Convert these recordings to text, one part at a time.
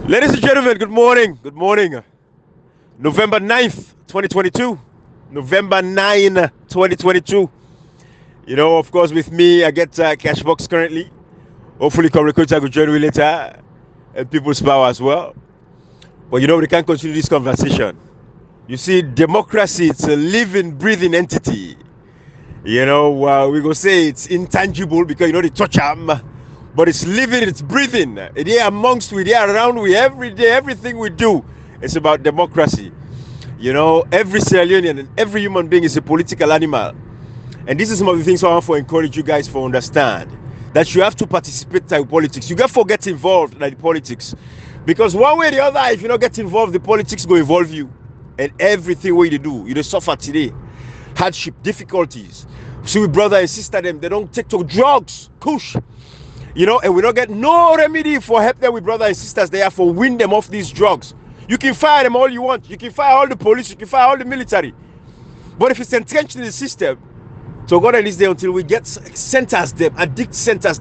Ladies and gentlemen, good morning. Good morning. November 9th, 2022. November 9, 2022. You know, of course, with me, I get Cashbox currently. Hopefully, Recruiter will join me later. And People's Power as well. But you know, we can't continue this conversation. You see, democracy, it's a living, breathing entity. You know, we go say it's intangible because, you know, they touch them. But it's living, it's breathing. They are amongst we, they are around we every day. Everything we do, it's about democracy. You know, every Sierra Leonean and every human being is a political animal. And this is some of the things I want to encourage you guys to understand. That you have to participate in politics. You got to get involved in the politics. Because one way or the other, if you don't get involved, the politics will involve you. And everything what you do, you suffer today. Hardship, difficulties. See, we brother and sister them, they don't take to drugs, kush. You know, and we don't get no remedy for help them with brothers and sisters there for win them off these drugs. You can fire them all you want. You can fire all the police. You can fire all the military. But if it's entrenched in the system, so God release them until we get centers them, addiction centers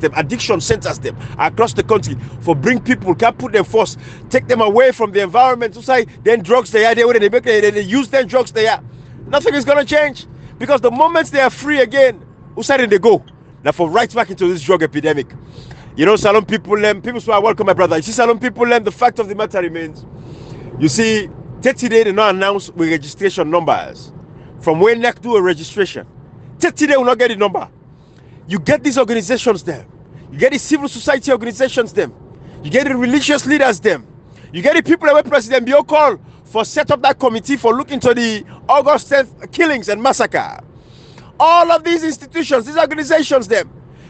them across the country for bring people, can't put them first, take them away from the environment. Say, then drugs they are, they use them drugs they are. Nothing is going to change because the moment they are free again, whose side they go? Now for right back into this drug epidemic. You know, Salon people, people say, welcome my brother. You see, Salon people, the fact of the matter remains. You see, 30 days they not announce with registration numbers. From when NEC do a registration. 30 days will not get the number. You get these organizations there. You get the civil society organizations them. You get the religious leaders them. You get the people that were President Bio call for set up that committee for looking to the August 10th killings and massacre. All of these institutions, these organizations them.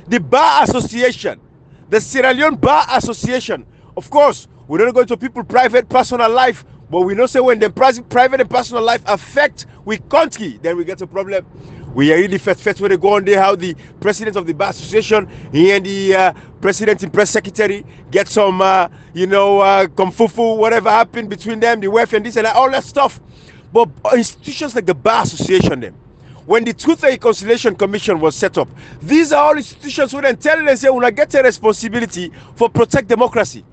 The Bar Association, the Sierra Leone Bar Association. Of course, we don't go into people's private, personal life, but we know say when the private and personal life affect we country, then we get a problem. We are really first when they go on there how the president of the Bar Association, he and the president and press secretary get some, kumfufu, whatever happened between them, the welfare and this and that, all that stuff. But institutions like the Bar Association, them, when the Truth and Reconciliation Commission was set up, these are all institutions who then tell them, say, we get a responsibility for protect democracy.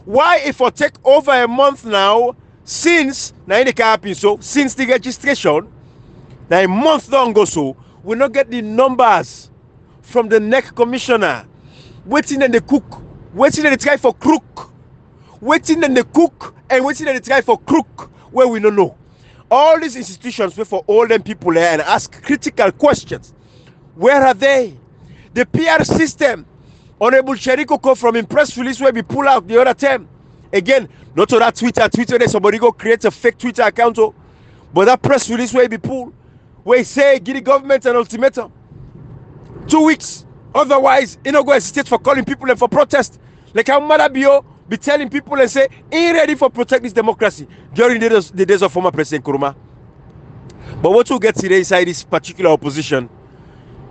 Why, if I take over a month now, since the registration, now a month don't go so, we not get the numbers from the NEC commissioner. Waiting and the cook, waiting and the try for crook, waiting and the cook, and waiting and the try for crook, where we don't know. All these institutions wait for all them people there and ask critical questions. Where are they? The PR system. Honorable Cheriko come from a press release where we pull out the other term. Again, not to that Twitter there somebody go create a fake Twitter account, but that press release where we pull, where he say give the government an ultimatum. 2 weeks. Otherwise, you know, go hesitate for calling people and for protest. Like how Madabio be telling people and say, ain't ready for protect this democracy during the days of former President Nkrumah. But what we get today inside this particular opposition,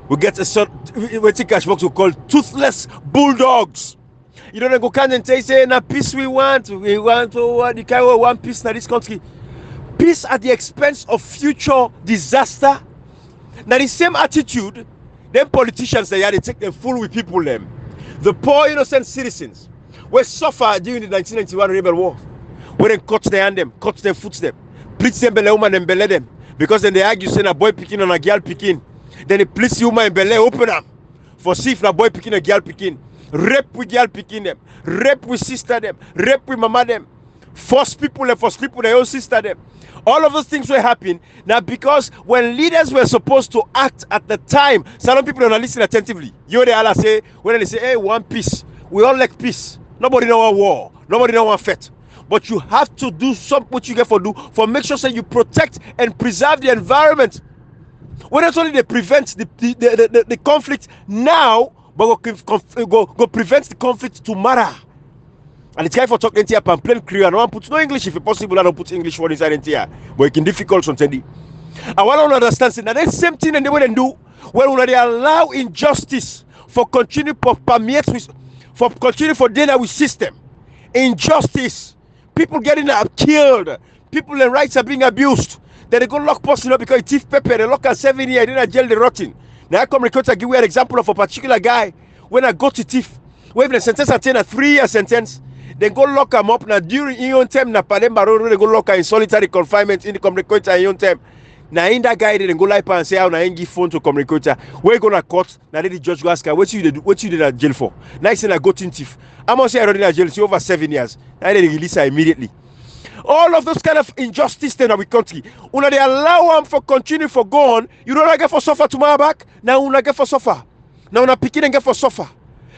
we get a sort what Cashbox will call toothless bulldogs. You know, they go can and say, na peace we want to the kind of one peace in this country. Peace at the expense of future disaster. Now the same attitude, them politicians they take them full with people them. The poor innocent citizens were suffered during the 1991 rebel war, where they cut their hand them, cut their foot them, please them belly woman and belly them, because then they argue saying a boy picking on a girl picking, then they please the woman and belly open them for see if a boy picking a girl picking, rape with girl picking them, rape with sister them, rape with mama them, force people their own sister them. All of those things were happening now because when leaders were supposed to act at the time, some people don't listen attentively. You know they all say when they say, hey, one peace, we all like peace. Nobody know want war. Nobody know want fight. But you have to do something what you get for do for make sure that you protect and preserve the environment. Well, not only they prevent the conflict now, but go prevent the conflict tomorrow. And it's guy for talking here and plain Creole. I don't put no English if it's possible. I don't put English word inside here, but it can difficult sometimes. I want to understand that the same thing and they will do when they allow injustice for continue for permeate with. For continue for dinner with system, injustice, people getting killed, people and rights are being abused. Then they go lock person up because he thief pepper, they lock at 7 years, then I jail the rotten. Now I come record to give you an example of a particular guy when I go to thief, when the sentence attain a 3-year sentence, They go lock him up now during his own time. Na Palemba Road, they go lock him in solitary confinement in the communicator in his own time. Now in that guy they go lie and say how na him give phone to communicator. Where you gonna court? Now the judge go ask her, what you did? What you did at jail for? Now he say I got in thief. I must say I already in jail. See over 7 years. Now they release her immediately. All of those kind of injustice in our country. Una they allow them for continue for go on. You don't get for suffer tomorrow back. Now una get for suffer. Now una picking and get for suffer.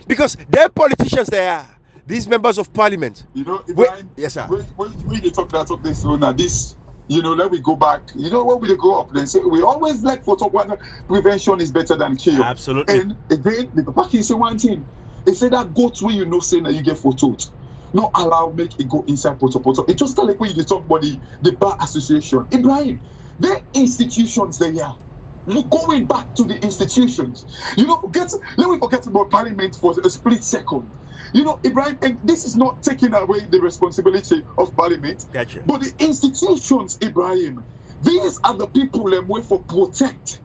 Because they're politicians they are. These members of parliament. You know, Ibrahim, yes, sir. When you talk that of this, now this, you know, let me go back. You know, when we go up, they say we always like for talk one prevention is better than cure. Absolutely. And again, the back say one thing. They say that goat when you know saying that you get photoed. Not allow make it go inside poto. It just like when you talk about the bar association. Ibrahim, the institutions they are. Look, going back to the institutions. You know, let me forget about parliament for a split second. You know, Ibrahim, and this is not taking away the responsibility of parliament. Gotcha. But the institutions, Ibrahim, these are the people that wait for protect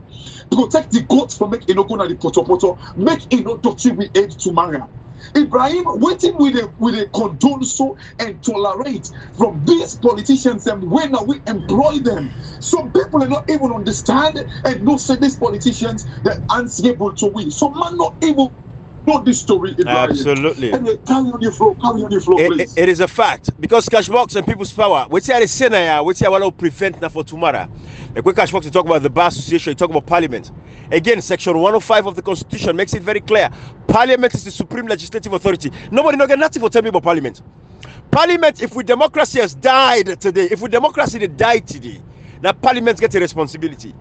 the goats from make go na the poto, make dirty with aid tomorrow. Ibrahim waiting with a condone so and tolerate from these politicians and when we employ them. Some people are not even understand and not say these politicians that answerable to we. Some man not able know this story, Ibrahim. Absolutely. And carry on your flow, please. It is a fact because Cashbox and People's Power, which are the Senate, which are to prevent now for tomorrow. Like when Cashbox you talk about the Bar Association, you talk about Parliament. Again, Section 105 of the Constitution makes it very clear. Parliament is the supreme legislative authority. Nobody no get nothing for tell me about Parliament. Parliament, if we democracy has died today, if we democracy they died today, now Parliament gets a responsibility.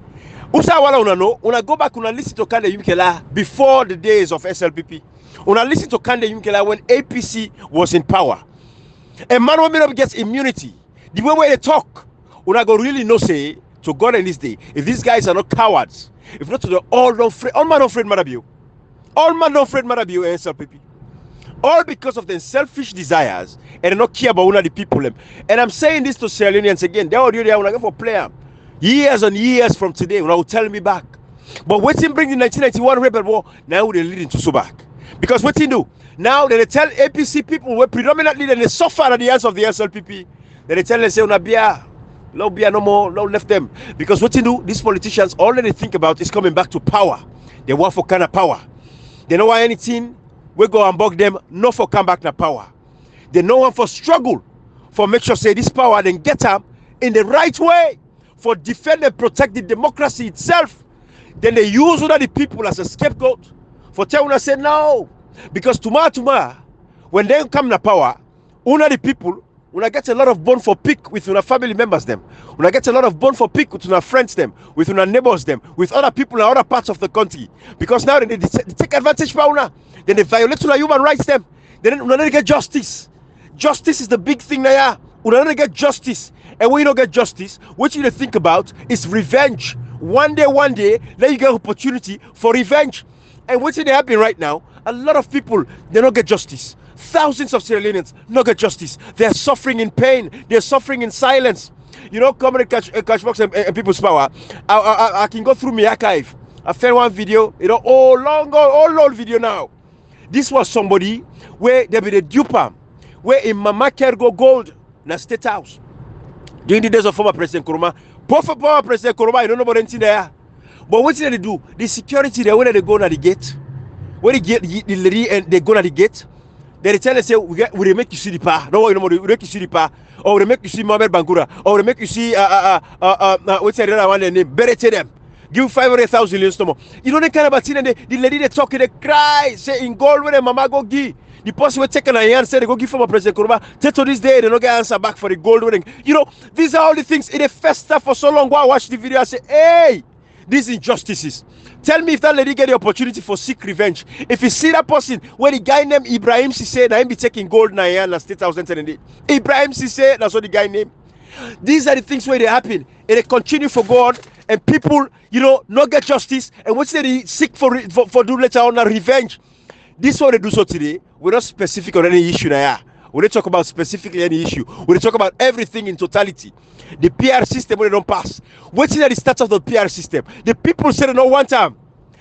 Usa wala una go back una listen to Kande Yumkela before the days of SLPP. Una listen to Kande Yumkela when APC was in power. A man who gets immunity. The way they talk, una go really know say to God in this day, if these guys are not cowards, if not to the all man don't afraid Marabiu. All man don't afraid Marabiu and SLPP. All because of their selfish desires and they not care about one of the people. And I'm saying this to Sierra Leoneans again. They already want to go for player. Years and years from today, when I will tell me back. But waiting bring the 1991 rebel war, now they're leading to so back. Because what you do? Now they tell APC people were predominantly they suffer at the hands of the SLPP. They tell them say Unabia, no beer no more, no left them. Because what you do, these politicians all they think about is coming back to power. They want for kind of power. They know why anything we go and bug them, not for come back to power. They know one for struggle, for make sure say this power then get up in the right way. For defend and protect the democracy itself, then they use one of the people as a scapegoat. For tell una say no, because tomorrow, when they come to power, one of the people una get a lot of bone for pick with una family members them. Una get a lot of bone for pick with una friends them, with una neighbors them, with other people in other parts of the country. Because now they take advantage of una, then they violate una human rights them. Then una don't get justice. Justice is the big thing now. Una don't get justice. And when you don't get justice, what you need to think about is revenge. One day, then you get opportunity for revenge. And what's happening right now? A lot of people, they don't get justice. Thousands of Sierra Leoneans don't get justice. They're suffering in pain. They're suffering in silence. You know, come and Cashbox and People's Power. I can go through my archive. I found one video, you know, old video now. This was somebody where they be the duper, where in Mama Kergo Gold, in a state house. During the days of former President Kuruma, former President Kuruma, I don't know about anything there. But what did they do? The security there, when they go to the gate, when they get the lady and they go to the gate, they tell us, say, we make you see the pa. No, you know, we make you see the pa. Or we make you see Mohamed Bangura. Or we make you see, what's the other one name? Berete them. Give 500,000 millions no more. You know, they kind of about the lady they talk, they cry, say, in gold, when the mama go give. The person will take an and say they go give former President Kuruma. Till to this day, they don't get answer back for the gold winning. You know, these are all the things in a festa for so long. Go and watch the video and say, hey, these injustices. Tell me if that lady get the opportunity for seek revenge. If you see that person where the guy named Ibrahim Sisse, now him be taking gold na and State House and Ibrahim Sisse, that's what the guy named. These are the things where they happen. And they continue for God and people, you know, not get justice. And what's they seek for do later on a revenge. This is what they do so today. We're not specific on any issue now. We don't talk about specifically any issue. We talk about everything in totality. The PR system when they don't pass. What's at the start of the PR system? The people say they don't want time.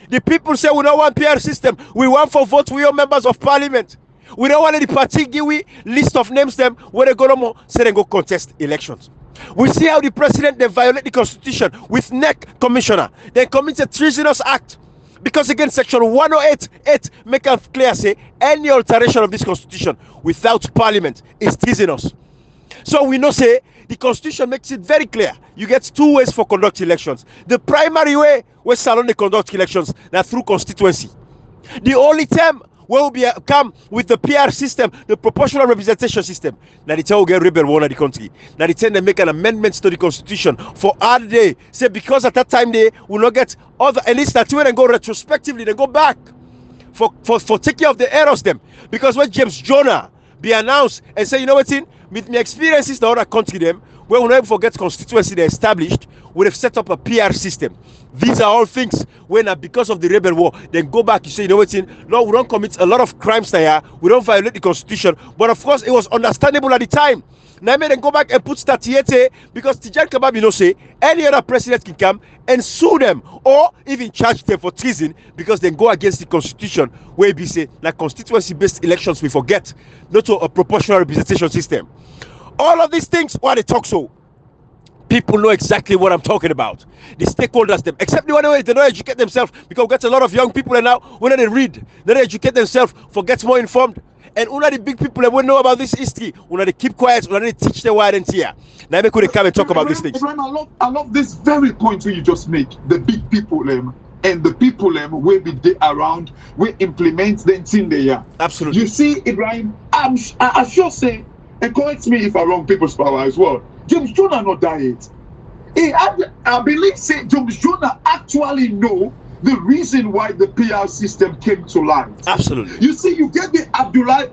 The people say we don't want PR system. We want for vote. We are members of parliament. We don't want any party give we list of names them where they go no more say they go contest elections. We see how the president they violate the constitution with NEC commissioner. They commit a treasonous act. Because again, section 108.8 make it clear say any alteration of this constitution without parliament is treasonous. So we know say the constitution makes it very clear. You get two ways for conduct elections. The primary way where Salon they conduct elections now through constituency. The only term will be come with the PR system, the proportional representation system. Now the time will get rebel one of the country. Now the time they make an amendment to the constitution for other day. Say because at that time they will not get other at least that when they go retrospectively, they go back for taking care of the errors them. Because when James Jonah be announced and say, you know what in with my experiences the other country them, where we never forget constituency they established, we have set up a PR system. These are all things when because of the rebel war, then go back, you say, you know what, no, we don't commit a lot of crimes there, we don't violate the constitution, but of course it was understandable at the time. Now then go back and put Statiete because Tijan Kabab, you know, say any other president can come and sue them or even charge them for treason because they go against the constitution where we say like constituency-based elections we forget, not to a proportional representation system. All of these things, why they talk so? People know exactly what I'm talking about. The stakeholders, them, except the one way they don't educate themselves because we got a lot of young people and now when they read, they educate themselves for get more informed. And one of the big people that won't know about this history, when they keep quiet, when they teach their why and here. Now they could come and talk about these things. Ibrahim, I love this very point where you just make the big people and the people will be there around, we implement the thing there. Absolutely. You see, Ibrahim, I sure say, and correct me if I'm wrong, people's power as well. James Jonah not died. I believe say James Jonah actually know the reason why the PR system came to light. Absolutely. You see, you get the Abdullah.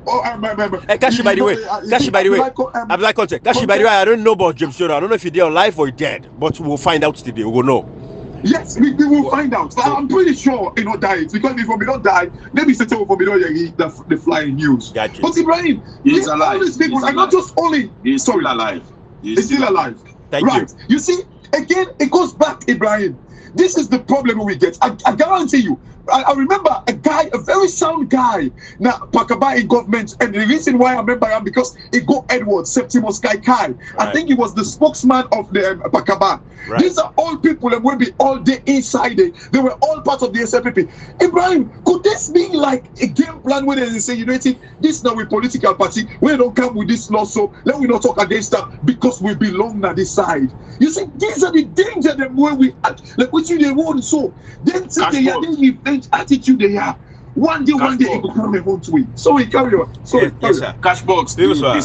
Kashi, by the way, Abdullah contact. Kashi, by the way, I don't know about James Jonah. I don't know if he's alive or dead, but we'll find out today. We will know. Yes, we will find out. But I'm pretty sure he not died because if we don't die, maybe it's for me don't the flying news. Gotcha. But Ibrahim, he's alive. All these people are not just only. He's still alive. He's still alive. Thank right. You see, again, it goes back, Ibrahim. This is the problem we get. I guarantee you. I remember a guy, a very sound guy, now Pakaba in government, and the reason why I remember him because he go Edward Septimus Kai. Right. I think he was the spokesman of the Pakaba. Right. These are all people that will be all day inside it. They were all part of the SLPP. Ibrahim, could this be like a game plan where they say, you know, this now a political party, we don't come with this law, so let we not talk against that because we belong on this side. You see, these are the danger them where we act like what you they want so then they attitude they are. One day it will come and want to win. So we carry on. So yes, sir. Cashbox, the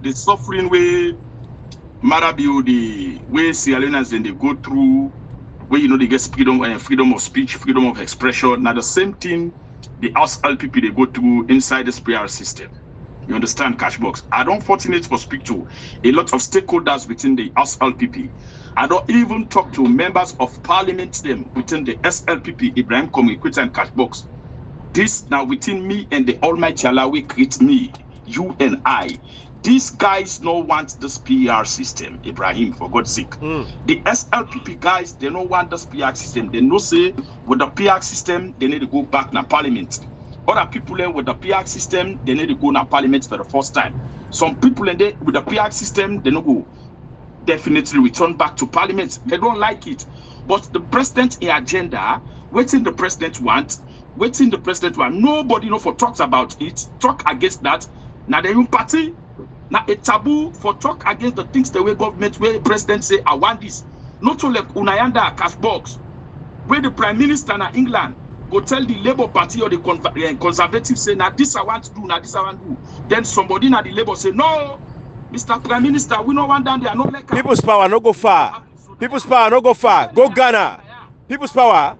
suffering way Marabio, the way Sierra Leoneans then they go through, where you know they get freedom of speech, freedom of expression. Now the same thing the House LPP they go through inside the PR system. You understand, Cashbox? I don't fortunate to speak to a lot of stakeholders within the House LPP. I don't even talk to members of parliament them within the SLPP, Ibrahim Komikwita and Cashbox. This now within me and the Almighty Allah will create me, you and I. These guys don't want this PR system, Ibrahim, for God's sake. The SLPP guys, they don't want this PR system. They know say with the PR system, they need to go back to parliament. Other people with the PR system, they need to go to parliament for the first time. Some people with the PR system, they don't go. Definitely return back to parliament. They don't like it. But the president in agenda, waiting the president want, nobody know for talks about it, talk against that. Now the party, now a taboo for talk against the things the way government, where the president say, I want this. Not to like Unayanda cash box, where the prime minister in England go tell the Labour Party or the Conservatives say, now this I want to do, now this I want to do. Then somebody in the Labour say, no, Mr. Prime Minister, we don't want down there. No like People's power, no go far. People's power, no go far. Go Ghana. People's power.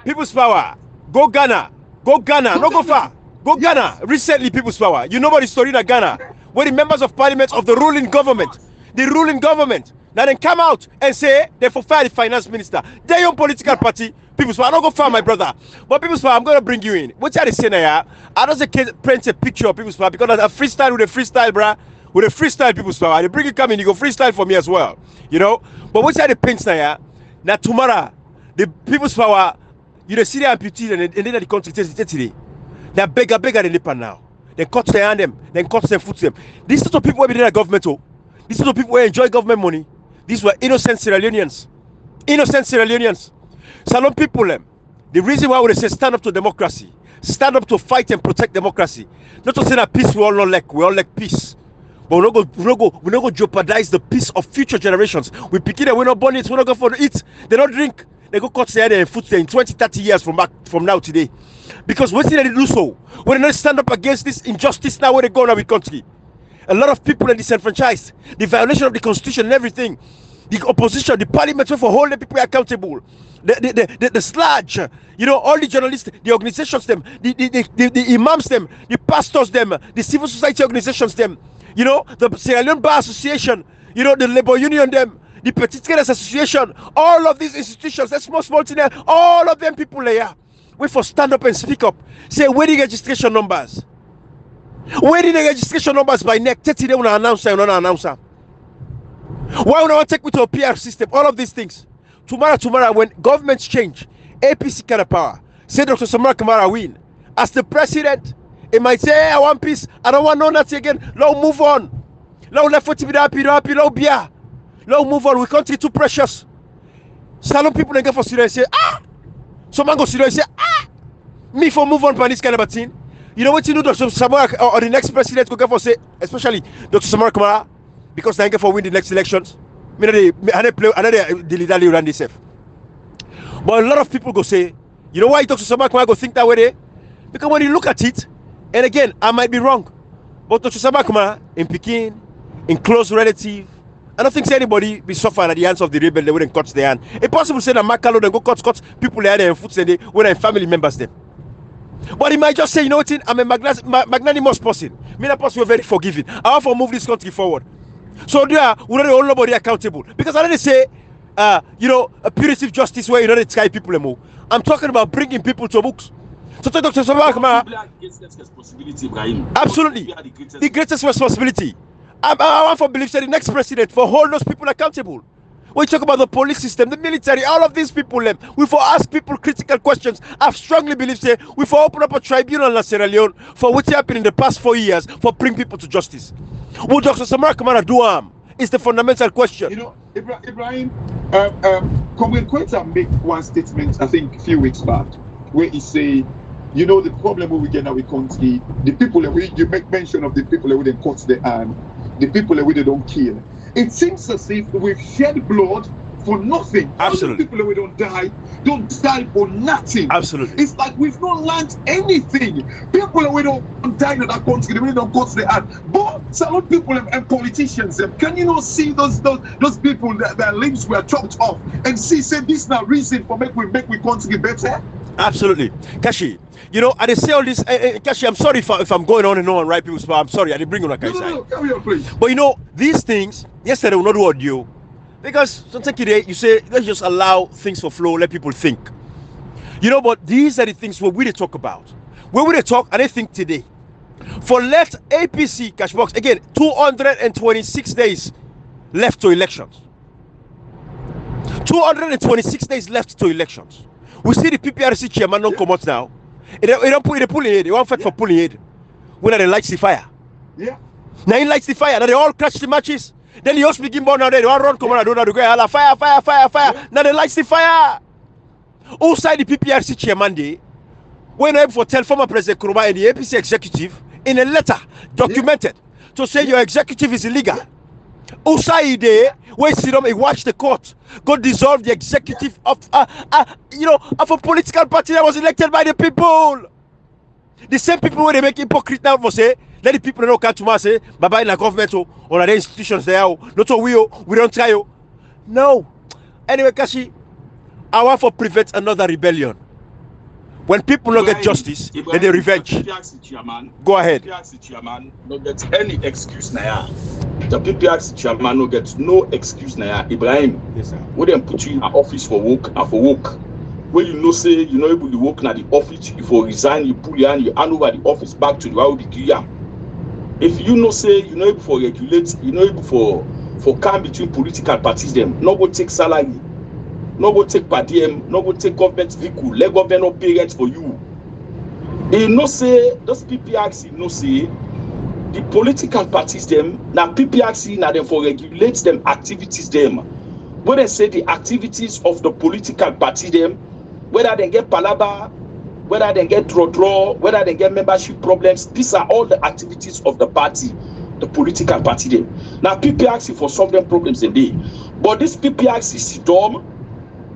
People's power. Go Ghana. Go Ghana. No go far. Go Ghana. Recently, People's power. You know about the story in Ghana, where the members of parliament of the ruling government, now then come out and say they for fire the finance minister. Their own political party. People's power. I don't go far, my brother. But People's power, I'm going to bring you in. What are they saying here? I don't print a picture of People's power because I freestyle with a freestyle, bruh. With a freestyle People's power. They bring you come in, you go freestyle for me as well. You know? But what's the paints now? Now tomorrow, the People's power, you see the amputee and then the country today. They're bigger than Nippon now. then cut their hand them, then cut their foot them. These sort of people were in the government, oh. These sort of people who enjoy government money. These were innocent Sierra Leoneans. Innocent Sierra Leoneans. Salon people, the reason why we say stand up to democracy, stand up to fight and protect democracy. Not to say that peace we all like peace. But we're not go jeopardize the peace of future generations. We pick it and we're not born it, we're not go for eat, they don't drink, they go cut their head and foot in 20, 30 years from now today. Because we see that they do so. When they stand up against this injustice now where they go now with country. A lot of people are disenfranchised, the violation of the constitution and everything. The opposition, the parliament for holding people accountable. The sludge, all the journalists, the organizations, them, the imams, them, the pastors, them, the civil society organizations, them, the Sierra Leone Bar Association, the labor union, them, the Petit Traders Association, all of these institutions, that small thing, all of them people there. We for stand up and speak up. Say where the registration numbers. Where the registration numbers by neck? 30 they want to announce and not announcer. Why would I want to take me to a PR system? All of these things. Tomorrow, when governments change, APC kind of power. Say Dr. Samara Kamara win. As the president, he might say, hey, I want peace. I don't want no Nazi again. Now move on. Now left for to be happy, now be here. Now move on. We country too precious. Salon people don't get for Syria and say, Someone go Syria and say, me for move on for this kind of a thing. You know what you do, Dr. Samara or the next president go get for say, especially Dr. Samara Kamara, because they get for win the next elections. I know run this safe. But a lot of people go say, you know why Dr. Samara Kamara go think that way? Because when you look at it, and again, I might be wrong, but Dr. Samara Kamara in Pekin, in close relative, I don't think anybody be suffering at the hands of the rebel, they wouldn't cut their hand. It's possible to say that Makalo then go cut people there and foot and they when I'm family members them. But he might just say, you know what, I'm a magnanimous person. Me that person, we're very forgiving. I want to move this country forward. So there, we don't hold nobody accountable. Because I didn't say, a punitive justice where they try people more. I'm talking about bringing people to books. So Dr. Samara Kamara, absolutely, the greatest responsibility. I want to believe that the next president for hold those people accountable. When you talk about the police system, the military, all of these people, we for ask people critical questions. I strongly believe that we for open up a tribunal in Sierra Leone for what happened in the past 4 years for bring people to justice. What Dr. Samara Kamara do is the fundamental question. Ibrahim, Comrade Quetta make one statement, I think, a few weeks back, where he say, the problem we get now with country, the people that you make mention of the people that we cut their hand, the people that we don't kill. It seems as if we've shed blood for nothing. Absolutely. All the people that we don't die for nothing. Absolutely. It's like we've not learned anything. People that we don't die in that country, they really don't cut their hand. But some people and politicians, can you not see those people that their limbs were chopped off and say this now reason for make we country better? Absolutely. Kashi, I say all this, Kashi, I'm sorry if I'm going on and on, right, people, but I'm sorry, I didn't bring you on a No, carry on, please. But these things, yesterday will not do audio, because sometimes you say, let's just allow things to flow, let people think. But these are the things where we talk about. Where we talk, and I think today, for left APC Cashbox, again, 226 days left to elections. 226 days left to elections. We see the PPRC chairman don't come out now. They don't put the pulling head. They want fight for pulling head. When they lights the fire. Yeah. Now he lights the fire. Now they all crash the matches. Then the host begin burn now. They all run come on. They go fire. Yeah. Now they lights the fire. Outside the PPRC chairman day, when I for tell former President Kuruma and the APC executive in a letter documented to say your executive is illegal. Outside there, where he watched the court go dissolve the executive of of a political party that was elected by the people. The same people where they make hypocrite now for say, let the people know come to us say, bye bye in the government or the institutions there, not so we don't try. No. Anyway, Kashi, I want to prevent another rebellion. When people don't get justice, then they revenge. Go ahead. PPRC chairman no get any excuse now. The PPRC chairman no get no excuse now. Ibrahim, yes, sir. We then put you in an office for work and for work. When say you know able to work na the office, you for resign, you pull your hand, you hand over the office back to the one who be clear. If you know say you know able for regulate, you know able for come between political parties them, no go take salary. No go take per diem, no go take government vehicle, let government no pay rent for you. They no say those PPRC no say the political parties them now PPRC now them for regulate them activities them. When they say the activities of the political party them, whether they get palaba, whether they get draw, whether they get membership problems, these are all the activities of the party, the political party them. Now PPRC for solve them problems in day, but this PPRC is dumb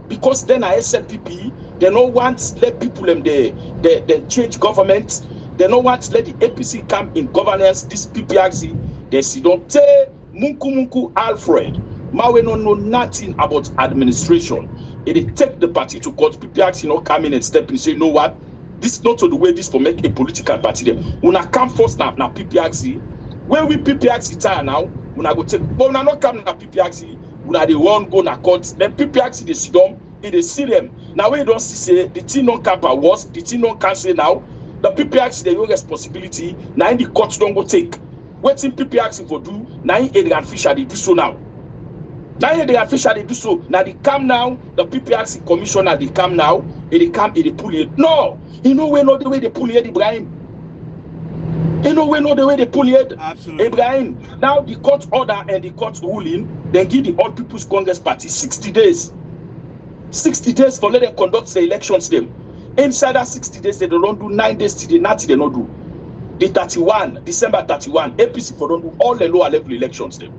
because then I SLPP they don't want to let people them they change government. They don't want to let the APC come in governance. This PPRC, they see don't tell Munku Alfred. Mawe no know nothing about administration. It take the party to court. PPRC not come in and step in and say, you know what? This is not the way this for make a political party. Them. When I come first now PPRC, when we PPRC tire now, when I go take, but when I not come now PPRC, when I the one go na court, then PPRC they see them, they see them. Now when you don't see say the team non cap was, the team non can say now. The PPRC the your responsibility. Now in the court don't go take. What in PPRC for do? Now in Adrian Fisher they do so now. Now in Adrian Fisher they do so. Now they come now. The PPRC commissioner they come now. They come they pull it. No, you know we know the way they pull it, Ibrahim. You know we know the way they pull it. Absolutely. Ibrahim. Now the court order and the court ruling then give the All People's Congress Party 60 days. 60 days for let them conduct the elections them. Inside that 60 days, they don't do 9 days till the night they don't do. The 31, December 31, APC for don't do all the lower level elections them.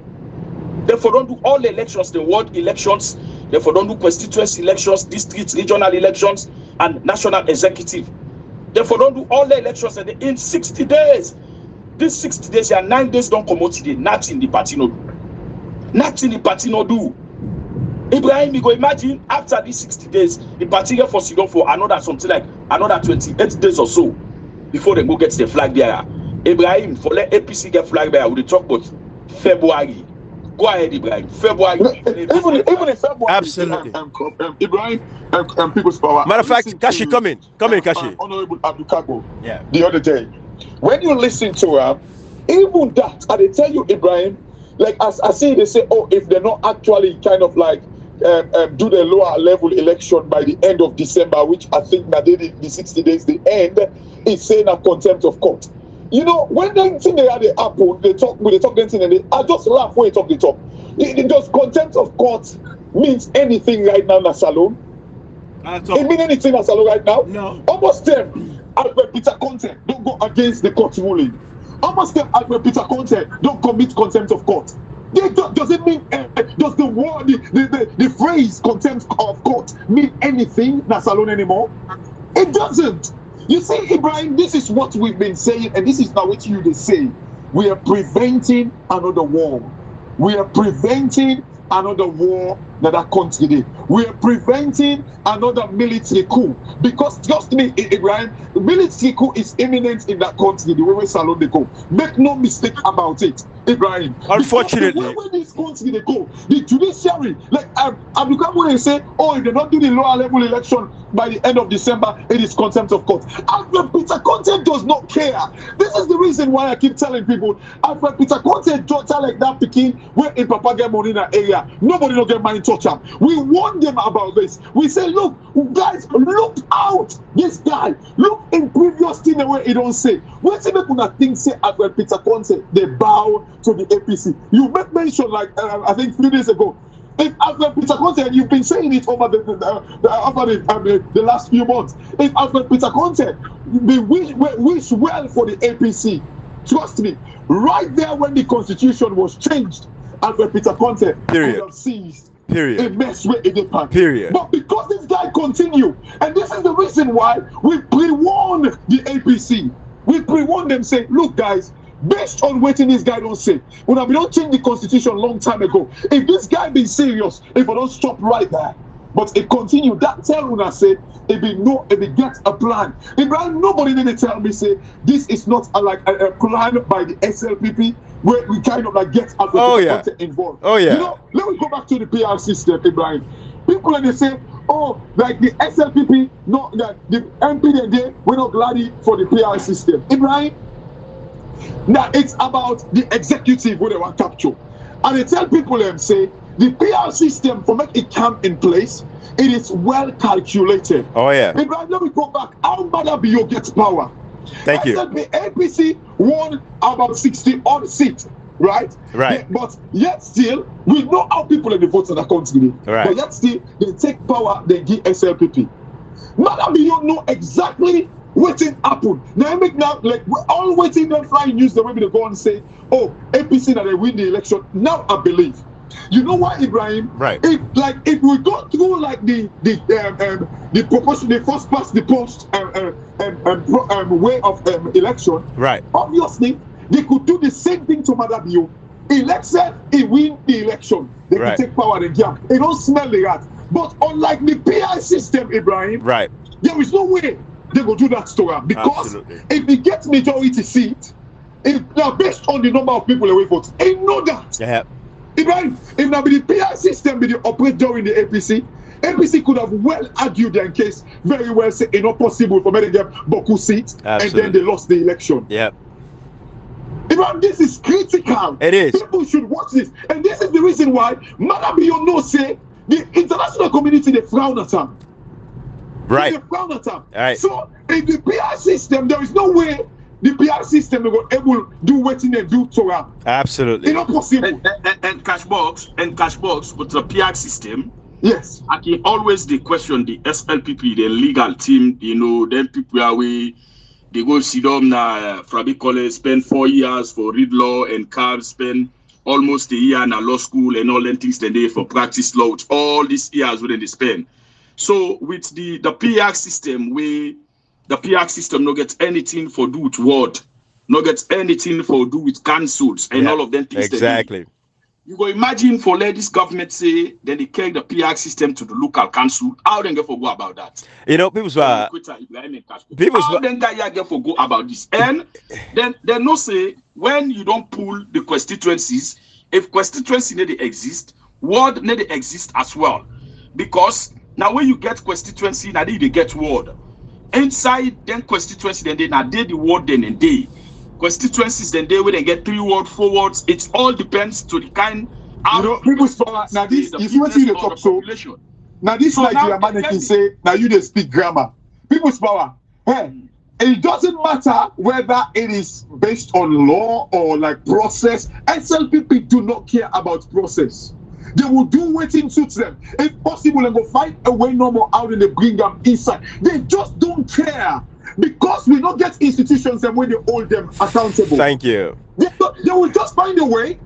They for don't do all the elections, the ward elections, they for don't do constituency elections, district, regional elections, and national executive. They for don't do all the elections and in 60 days. These 60 days, 9 days don't come out today, nothing the party no do. Nothing the party no do. Ibrahim, you go imagine after these 60 days, the party get for sit for another something like another 28 days or so before they go get the flag bearer. Ibrahim, for let APC get flag bearer, we talk about February. Go ahead, Ibrahim. February. Even in February. Absolutely. Ibrahim, People's Power. Matter of fact, Kashi, come in, Kashi. Honorable Abdul Yeah. The other day, when you listen to even that, and they tell you, Ibrahim, like as I say, they say, oh, if they're not actually kind of like do the lower level election by the end of December, which I think that they did the 60 days, the end is saying a contempt of court. You know, when they think they had the apple, they talk anything, and I just laugh when they talk the talk. Does contempt of court means anything right now, Nasalon? It mean anything, Nasalon, right now? No. Almost them, Albert Peter Conte, don't go against the court ruling. Almost them, Albert Peter Conte, don't commit contempt of court. Does it mean, does the word, the phrase contempt of court mean anything, Nasalon, anymore? It doesn't. You see, Ibrahim, this is what we've been saying, and this is now what you say. We are preventing another war. We are preventing another war that our country did. We are preventing another military coup. Because trust me, Ibrahim, military coup is imminent in that country, the way Salon they go. Make no mistake about it, Ibrahim. Unfortunately. Where this country they go, the judiciary, like Abdul will say, oh, if they don't do the lower level election by the end of December, it is contempt of court. Alfred Peter Conte does not care. This is the reason why I keep telling people, Alfred Peter Conte daughter like that Peking, where in Papa get money in that area, nobody don't get money touch him. We warn them about this. We say, look, guys, look out. This guy, look in previous thing the way he don't say. When some people think say Alfred Peter Conte, they bow to the APC. You make mention like I think 3 days ago. If Alfred Peter Conte, and you've been saying it over the last few months, if Alfred Peter Conte wish well for the APC, trust me, right there when the constitution was changed, Alfred Peter Conte could have seized a mess with a depart. But because this guy continue, and this is the reason why we pre-warn the APC. We pre-warn them, say, look guys, based on what this guy don't say, when we don't change the constitution long time ago, if this guy be serious, if we don't stop right there, but it continue, that tell when I say, if we get a plan. Ibrahim, nobody didn't tell me, say, this is not like a plan by the SLPP, where we kind of like get involved. Oh yeah. You know, let me go back to the PR system, Ibrahim. People and they say, oh, like the SLPP, no, the MP they we're not glad for the PR system. Ibrahim, now it's about the executive who they want to capture. And they tell people them say the PR system for make it come in place, it is well calculated. Oh yeah. Ibrahim, let me go back. How Madabio gets power? Thank you. SLP APC won about 60 odd seats, right? Right. But yet still, we know how people in the votes in the country. Right. But yet still, they take power, they give SLPP. Madam, you know exactly what happened. Now, make now, like, we're all waiting them flying news the way they go and say, oh, APC that they win the election. Now, I believe. You know what, Ibrahim? Right. If we go through like the proportion, the first past the post way of election, right? Obviously, they could do the same thing to Madabio. Elected, he win the election. They can take power and yeah. They don't smell the rat. But unlike the PI system, Ibrahim, right? There is no way they will do that to her because if he gets majority seat, if now based on the number of people away vote, they know that. Yeah. Ibrahim, if now the PI system be the operate during the APC could have well argued their case very well, say it's not possible for me to get Boku seats, and then they lost the election. Yeah. Ibrahim, this is critical. It is. People should watch this, and this is the reason why Madabio no say the international community they frown at them. Right. They frown at them. Right. So in the PR system, there is no way the PR system will able to do what they do to her. Absolutely. It's not possible. And Cashbox with the PR system. Yes. I can always they question the SLPP, the legal team, you know, them people are we they go sit down now Frabi College, spend 4 years for read law and CAB spend almost a year in a law school and all them things they do for practice law, all these years within they spend. So with the PR system, the PR system no get anything for do with word, no get anything for do with councils and all of them things. Exactly. You go imagine for let this government say then they carry the PR system to the local council. How then get for go about that? You know, people how then get for go about this? And then no say when you don't pull the constituencies, if constituency need to exist, ward need to exist as well. Because now when you get constituency, now they get ward. Inside then constituency, then they now they the ward then and they. Constituencies then they will then get 3 wards, 4 wards. It all depends to the kind. You know, people's power. Now this, if you want to see the top so. Now this so Nigeria man can say now you they speak grammar. People's power. Hey, it doesn't matter whether it is based on law or like process. SLPP do not care about process. They will do what suits them. If possible, and go find a way normal out and they bring them inside. They just don't care. Because we don't get institutions and when they hold them accountable. Thank you. They will just find a way.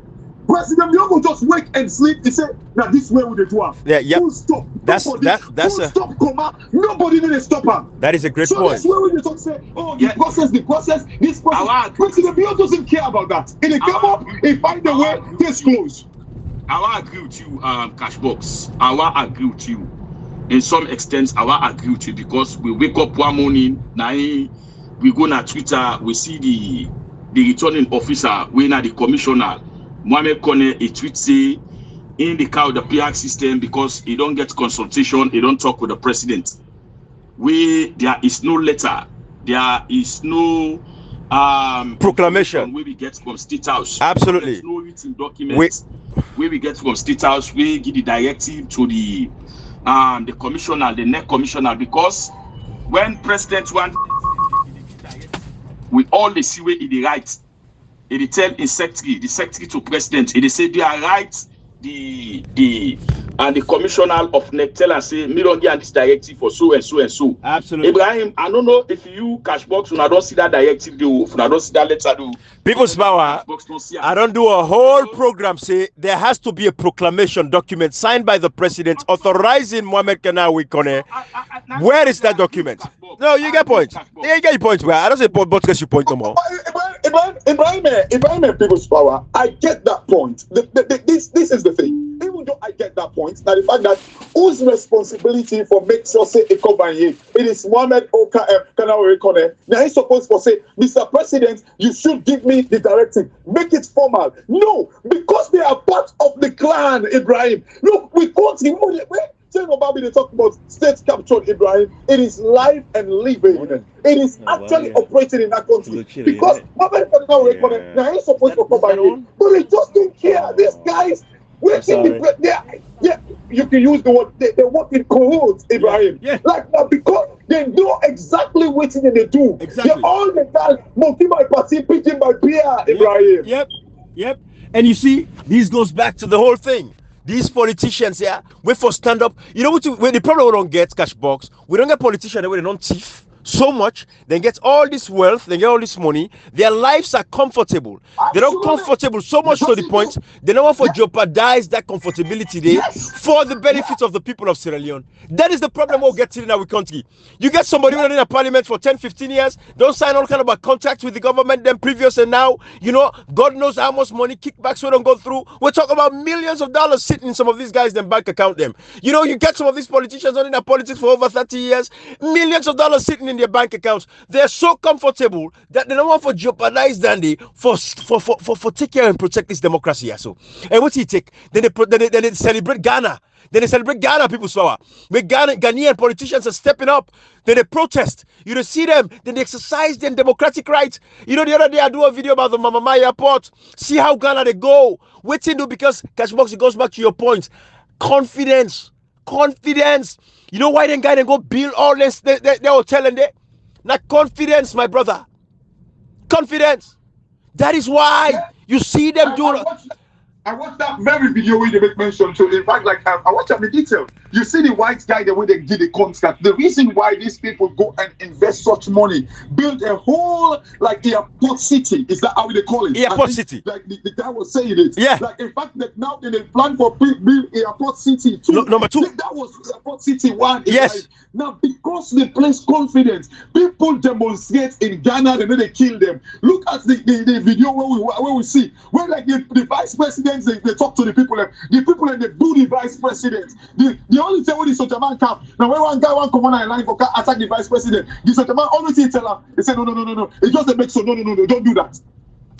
President Leon will just wake and sleep. He say, now this way will they do it. Yeah, yeah. Full stop. That's stop, comma. Nobody need to stop her. That is a great so point. That's where we talk say, oh, the process. President Leon doesn't care about that. If they come up, he find a way, case close. I will agree with you, Cashbox. I will agree with you. In some extent, I will agree with you because we wake up one morning, now we go on Twitter, we see the returning officer, we na the commissioner, Mohamed Kone, a tweet say, in the car of the PR system because he don't get consultation, he don't talk with the president. There is no letter, there is no proclamation where we get from State House. Absolutely. There's no written documents where we get from State House, we give the directive to the commissioner, the next commissioner, because when president want we all see where he right, he tell the secretary to president, he say they are right, the commissioner of Nectel and say me don't get this directive for so and so and so. Absolutely. Ibrahim, I don't know if you Cashbox when I don't see that directive do, when I don't see that letter do. People's power. I don't do a whole program say there has to be a proclamation document signed by the president authorizing Mohamed Kanawi Kone. Where is that document? No, you get point. Yeah, you get your point. Where I don't say but get your point no more. Ibrahim, people's power. I get that point. This is the thing. Even though I get that point, now the fact that whose responsibility for make sure say it is Mohamed Kanawi Kone. Now he's supposed to say, Mr. President, you should give me the directive. Make it formal. No, because they are part of the clan, Ibrahim. Look, we can't remove it. They talk about state captured, Ibrahim. It is live and living. It is actually operating in that country. Because Mohamed Kanawi Kone, now he's supposed to come by him, but they just don't care. These guys, Yeah, you can use the word. They work in cohorts, Ibrahim. Yeah. Like now, because they know exactly what they do. Exactly. They all the time, multi my party, picking my peer, Ibrahim. Yep. And you see, this goes back to the whole thing. These politicians, yeah, wait for stand up. You know what? The problem we don't get cash box. We don't get politicians where they don't thief so much, they get all this wealth, they get all this money, their lives are comfortable. They're not comfortable so much to the point they don't want to jeopardize that comfortability there for the benefit of the people of Sierra Leone. That is the problem we'll get in our country. You get somebody who's in a parliament for 10, 15 years, don't sign all kind of a contract with the government, then previous and now, you know, God knows how much money, kickbacks we don't go through. We're talking about millions of dollars sitting in some of these guys' them bank account them. You know, you get some of these politicians on in politics for over 30 years, millions of dollars sitting in their bank accounts. They're so comfortable that they don't want to jeopardize Dandy for take care and protect this democracy. So, and what he take? Then they celebrate Ghana. Then they celebrate Ghana, people saw. But Ghanaian politicians are stepping up. Then they protest. You don't see them. Then they exercise their democratic rights. You know, the other day I do a video about the Mamamaya airport. See how Ghana they go. Waiting to because Cashbox, it goes back to your point. Confidence. You know why then guy then go build all this they hotel and they not confidence, my brother. Confidence. That is why you see them doing. I watched that very video where they make mention to. In fact, like I watched them in detail. You see the white guy, the way they did the contract. The reason why these people go and invest such money, build a whole like airport city. Is that how they call it? Airport city. Like the guy was saying it. Yeah. Like in fact, that now they plan for build airport city 2. Number 2. That was airport city 1. Yes. Like, now because they place confidence, people demonstrate in Ghana. They know they kill them. Look at the video where we see where like the vice president. They talk to the people and they do the vice president. The only thing with the Sotaman camp, now when one guy come on line for attack the vice president, the Sotaman only thing tell him, he said no. It just makes so no, don't do that.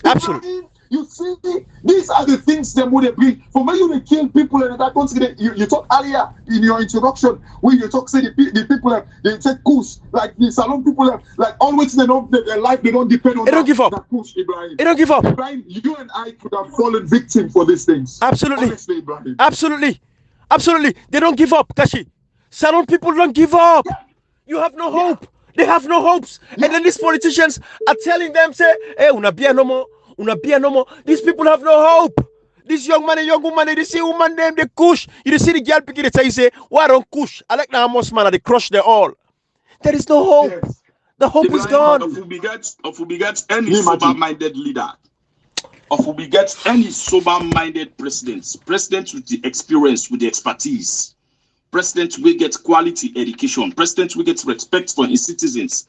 Absolutely. You see, these are the things them would bring. For when you kill people in that country, you talk earlier in your introduction when you talk say the people they take coups like the Salon people like always they know their life they don't depend on. They don't give up. Ibrahim. They don't give up. Ibrahim, you and I could have fallen victim for these things. Absolutely. Honestly, Ibrahim. Absolutely. They don't give up, Kashi. Salon people don't give up. Yeah. You have no hope. They have no hopes. Yeah. And then these politicians are telling them, say, hey, unabia no more. These people have no hope. This young man and young woman, they see woman them, they kush. You see the girl picking it, you say, why don't kush? I like the Amos man, they crush them all. There is no hope. Yes. The hope is gone. If we get any sober-minded leader, if we get any sober-minded president with the experience, with the expertise, president will get quality education, president will get respect for his citizens,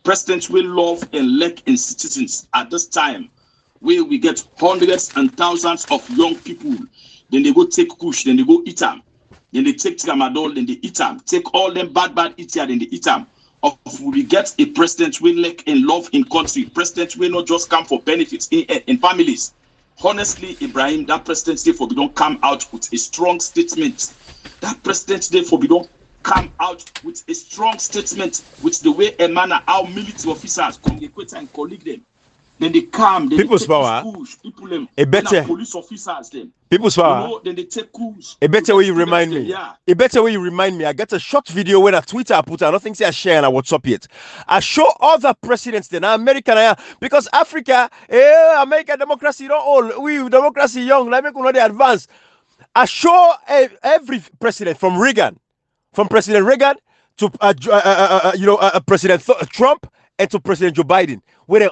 president will love and like his citizens at this time, where we get hundreds and thousands of young people, then they go take kush, then they go eat them, then they take tramadol, then they eat them, take all them bad eat here, then they eat them. If we get a president will like and love in country, president will not just come for benefits in families. Honestly, Ibrahim, that president therefore we don't come out with a strong statement. That president therefore we don't come out with a strong statement with the way a manner how military officers communicate and colleague them. Then they come, then people's they take power. Schools, people them, a better police officers them. People's power. You know, then they take coups. A better way you remind me. Yeah. A better way you remind me. I got a short video when I Twitter I put. I don't think I share and I WhatsApp yet. I show other presidents then American because Africa, American democracy don't old. We democracy young. Like make they advance. I show every president from President Reagan to President Trump and to President Joe Biden, where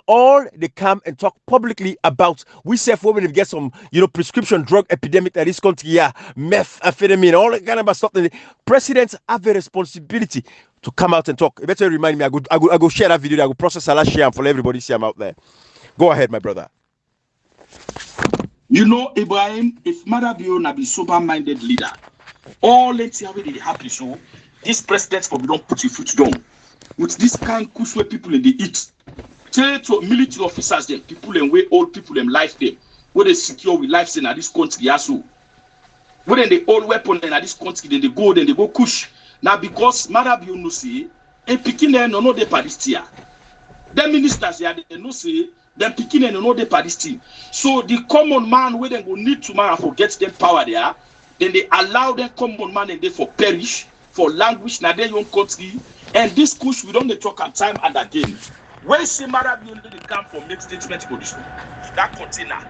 they come and talk publicly about we say for when we get some prescription drug epidemic that this country, methamphetamine, all that kind of stuff. Presidents have a responsibility to come out and talk. It better remind me. I go share that video. I go process and share and for everybody see I'm out there. Go ahead, my brother. You know, Ibrahim, if Madabio na be sober-minded leader, all let's see how they happy. So this president for we don't put your foot down. With this kind of kush where people in the eat. Tell to military officers them, people and where old people them life them, where they secure with life in this country also. Where then they all weapon in this country, then they go kush. Now because Madabio no say, and picking them no de Palestine. Them ministers here they no say, them picking them no de Palestine. So the common man where they go need to man forget them power there. then they allow them common man and they for perish, for language, now they own country, and this push we don't talk at time and again. When Simara building the camp for make statement for this, that container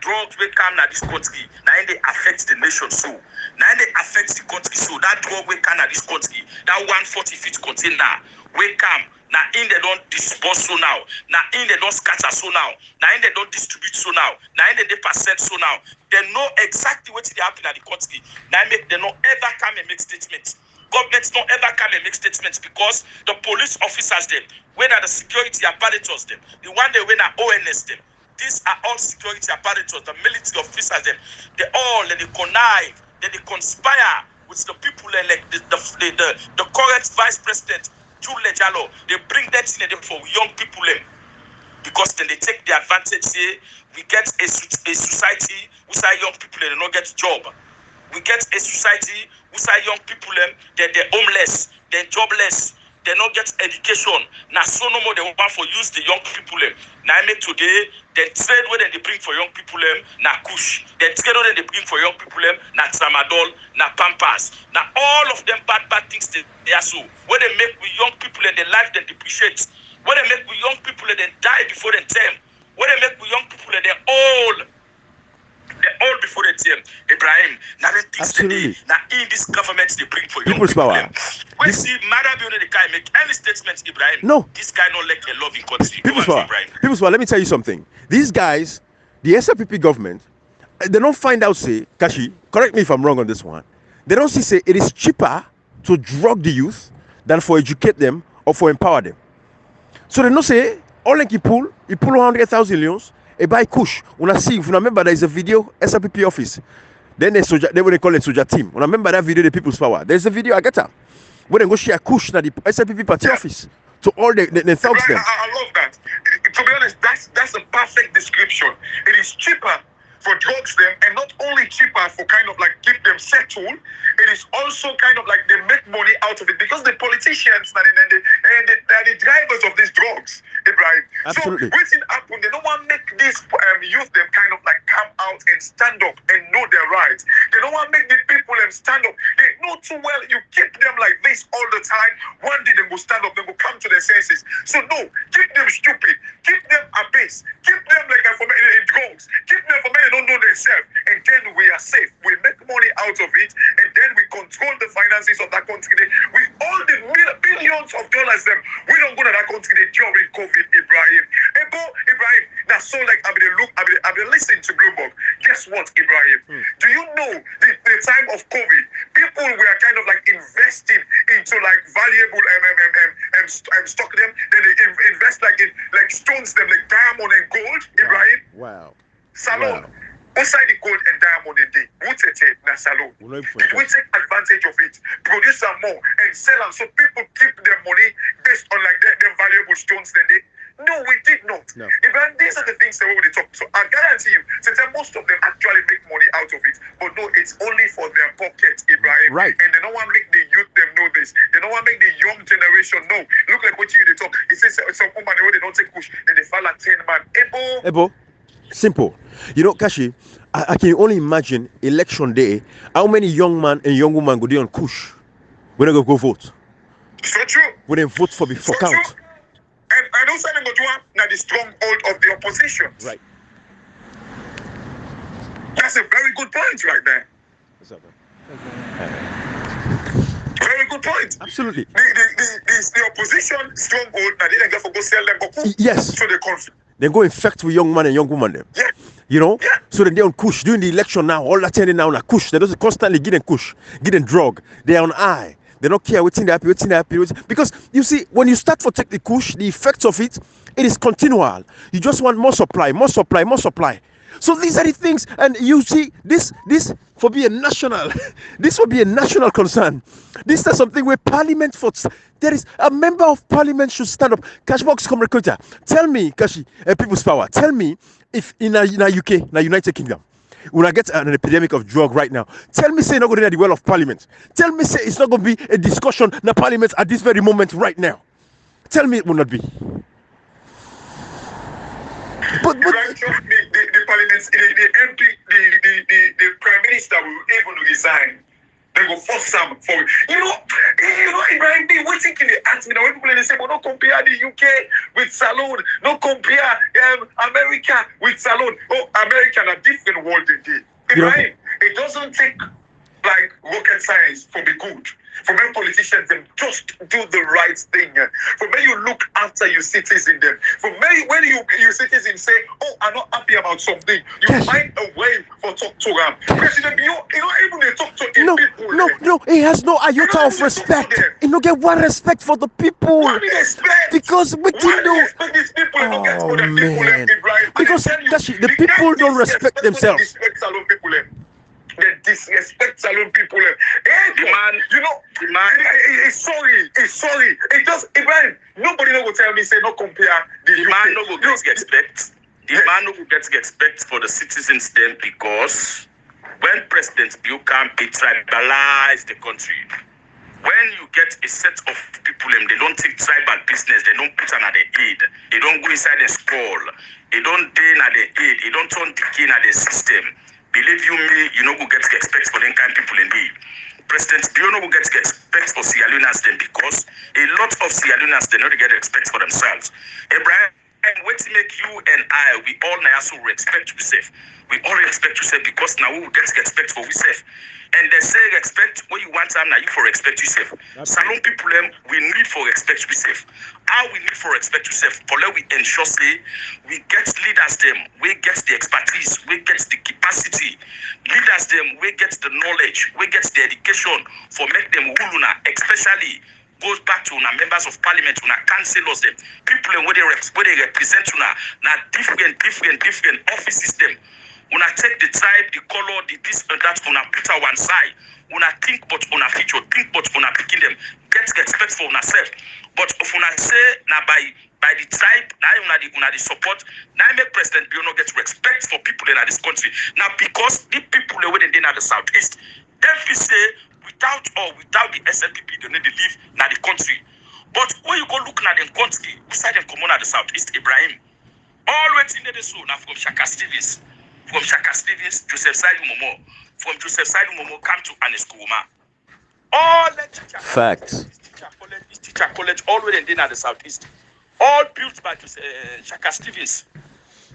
drugs will come now this country, now they affect the nation so. Now they affect the country so that drug will come now this country, that 140 feet container will come. Now in they don't dispose so now. Now in they don't scatter so now. Now in they don't distribute so now. Now in they percent so now. They know exactly what they happen at the country. Now they don't ever come and make statements. Governments don't ever come and make statements because the police officers them, whether the security apparatus them, the one they win are ONS them. These are all security apparatus, the military officers them. They connive, they conspire with the people like the current vice president. They bring that in for young people because then they take the advantage. Say we get a society who say young people they don't get job. We get a society who say young people they're homeless, they're jobless, they don't get education. Now so no more they want for use the young people. Now I make today the trade where they bring for young people now kush. The trade where they bring for young people now tramadol, now pampers. Now all of them bad things they are so. Where they make with young people and their life they depreciate. Where they make with young people and they die before their time. Where they make with young people and they're old before the term. Ibrahim, now the things today, now in this government they bring for young people. When see Marabi the guy make any statements, Ibrahim, no, this guy not like a loving country. People's power, let me tell you something. These guys, the SLPP government, they don't find out, say, Kashi, correct me if I'm wrong on this one, they don't see, say, it is cheaper to drug the youth than for educate them or for empower them. So they don't say, all like he pull 100,000 millions, a buy kush. When I see, if you remember, there is a video, SLPP office. Then they will call it Soja team. When I remember that video, the People's Power. There's a video I get up. When they go share kush at the SLPP party office to all the thugs them. I love that. To be honest, that's a perfect description. It is cheaper for drugs them, and not only cheaper for kind of like keep them settled, it is also kind of like they make money out of it because the politicians and the drivers of these drugs, Ibrahim. Absolutely. So what's happen? They don't want to make this youth them kind of like come out and stand up and know their rights. They don't want to make the people them stand up. They know too well. You keep them like this all the time. One day they will stand up. They will come to their senses. So no, keep them stupid. Keep them abased. Keep them like in drugs. Keep them for men they don't know themselves. And then we are safe. We make money out of it, and then we control the finances of that country. With all the billions of dollars them, we don't go to that country during COVID, Ibrahim. Ibrahim, now so like I've been listening to Bloomberg. Guess what, Ibrahim? Do you know the time of COVID, people were kind of like investing into like valuable stock them, then they invest like in like stones them, like diamond and gold, Ibrahim. Wow. Salon. Wow. Outside the gold and diamond in day, salon. Did we take advantage of it, produce some more, and sell them so people keep their money based on like their valuable stones? Then they no, we did not. No. Even these are the things that we will talk. So I guarantee you, since most of them actually make money out of it, but no, it's only for their pockets, Ibrahim. Right. And they don't want to make the youth them know this. They don't want to make the young generation know. Look like what you they talk. It says some woman they don't take push, and they fall like 10 man. Ebo. Simple. You know, Kashi, I can only imagine election day, how many young man and young woman go there on kush when they go vote. So true. When they vote for before count. True. And I don't say them go to now the stronghold of the opposition. Right. That's a very good point right there. What's up, man? Very good point. Absolutely. The opposition stronghold now they don't go sell them. Yes. So they conflict. They go infect with young man and young woman them. Yeah. You know? Yeah. So then they on kush. During the election now, all attending now on a kush. They just constantly give them kush, give them drug. They are on eye. They don't care what's in the happy. Because you see, when you start for take the kush, the effects of it is continual. You just want more supply. So these are the things, and you see, this for be a national, this will be a national concern. This is something where Parliament there is a member of Parliament should stand up. Cashbox come recruiter. Tell me, Kashi, People's Power. Tell me if in a UK, in a United Kingdom, when I get an epidemic of drug right now, tell me say not going to the well of Parliament. Tell me say it's not going to be a discussion in the Parliament at this very moment right now. Tell me it will not be. But trust me, the the MP, the Prime Minister will even resign. They go force some for Ibrahim B. What think they ask me now? When people they say, well, don't compare the UK with Salon, don't compare America with Salon. Oh, America a different world today. Ibrahim, it doesn't take like rocket science for the good. For many politicians, them just do the right thing. For many you look after your citizens, them. For many when your citizens say, "Oh, I'm not happy about something," you find a way for talk to them. President, you know even they talk to people. No, he has no iota of respect. He don't get one respect for the people. Why do they respect? Because what you know. Respect these people and don't get for the people. Because the people don't respect themselves. They disrespect Salon people. The man, he's sorry. It just, Ibrahim, nobody will tell me, say, no compare the man no go get respect. The man no go get respect for the citizens then, because when President Bill come, he tribalize the country. When you get a set of people, they don't take tribal business, they don't put another aid, they don't go inside the school, they don't do another aid, they don't turn decay in the system. Believe you me, you know who gets respect for them kind of people in the President Biono who gets respect for Sierra Leoneans then, because a lot of Sierra Leoneans they know they get respect for themselves. Abraham, what to make you and I, we all now so respect yourself. We all respect yourself because now we get respect for ourselves. And they say respect when you want time now you for respect yourself. Salon people we need for respect yourself. How we need for respect yourself? For let we ensure say we get leaders them, we get the expertise, we get the capacity, leaders them, we get the knowledge, we get the education for make them rule, especially goes back to members of parliament, councillors them, people where they represent different office system. When I take the tribe, the color, the this and that, when I put on one side, when I think but on a future, think but on a picking them, get respect for ourselves. But if when I say now by the tribe, now the support, now make President Biono get respect for people in this country. Now because the people were in the southeast, they say without the SLPP, they need to live in the country. But when you go look at the country, beside them come on at the southeast, Ibrahim, all waiting in the soul now from Shaka Stevens. From Shaka Stevens, Joseph Saidu Momo. From Joseph Saidu Momo, come to Aneskuma. All the teacher facts. This teacher college, all the way in the southeast. All built by Shaka Stevens.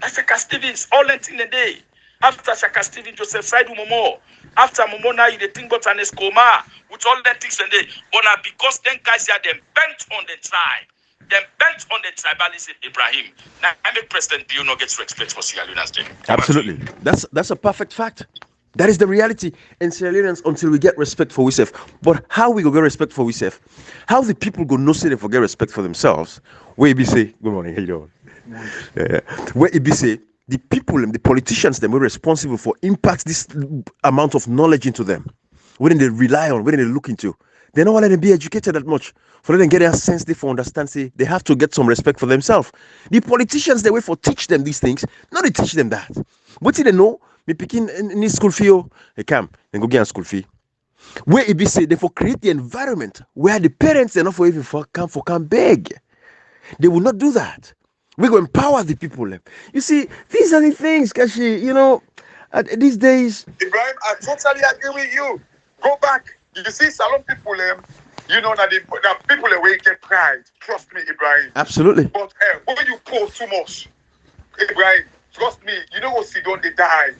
Shaka Stevens, all in the day. After Shaka Stevens, Joseph Saidu Momo. After Momo, now you think about Aneskuma. With all the things in the day. But now because then guys are them bent on the tribe. Them bent on the tribalism, Ibrahim. Now, I make President Biono gets respect for Sierra Leoneans Day. Absolutely. That's a perfect fact. That is the reality in Sierra Leoneans until we get respect for ourselves. But how we go get respect for ourselves? How the people go no say they forget respect for themselves? Where it be say, good morning, how you doing? Yeah. Where it be say, the people, the politicians, them were responsible for impact this amount of knowledge into them. When they rely on, when they look into. They don't want them to be educated that much. For them to get their sense, they for understand, say, they have to get some respect for themselves. The politicians, they wait for teach them these things. Not they teach them that. What do they know? Me picking in school fee, they come, then go get a school fee. Where it be say, they for create the environment where the parents, they're not for even come beg. They will not do that. We go empower the people. You see, these are the things, Kashi, these days. Ibrahim, I totally agree with you. Go back. You see, Salon people, that the people will get pride. Trust me, Ibrahim. Absolutely. But when you pour too much, Ibrahim, trust me, you know what see don't they die.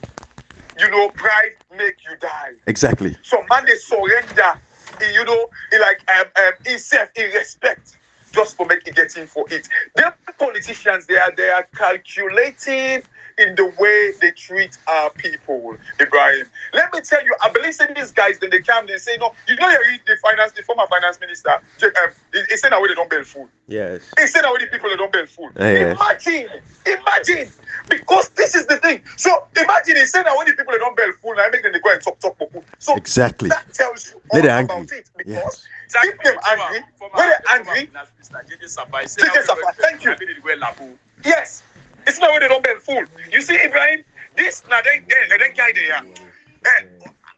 Pride make you die. Exactly. So man, they surrender. In respect, just for making getting for it. The politicians, they are calculating in the way they treat our people, Ibrahim. Let me tell you, I believe in these guys, then they come, they say, no, you read the former finance minister, he said that way they don't bail food. Yes. He said that way the people they don't bail food. Yes. Imagine, because this is the thing. So imagine he said that when the people they don't bail food, I make them go and talk. So exactly. That tells you all about it, because keep them angry. When they're angry, thank you. Yes. It's not where they don't bend fool. You see, Ibrahim, this now they guy there.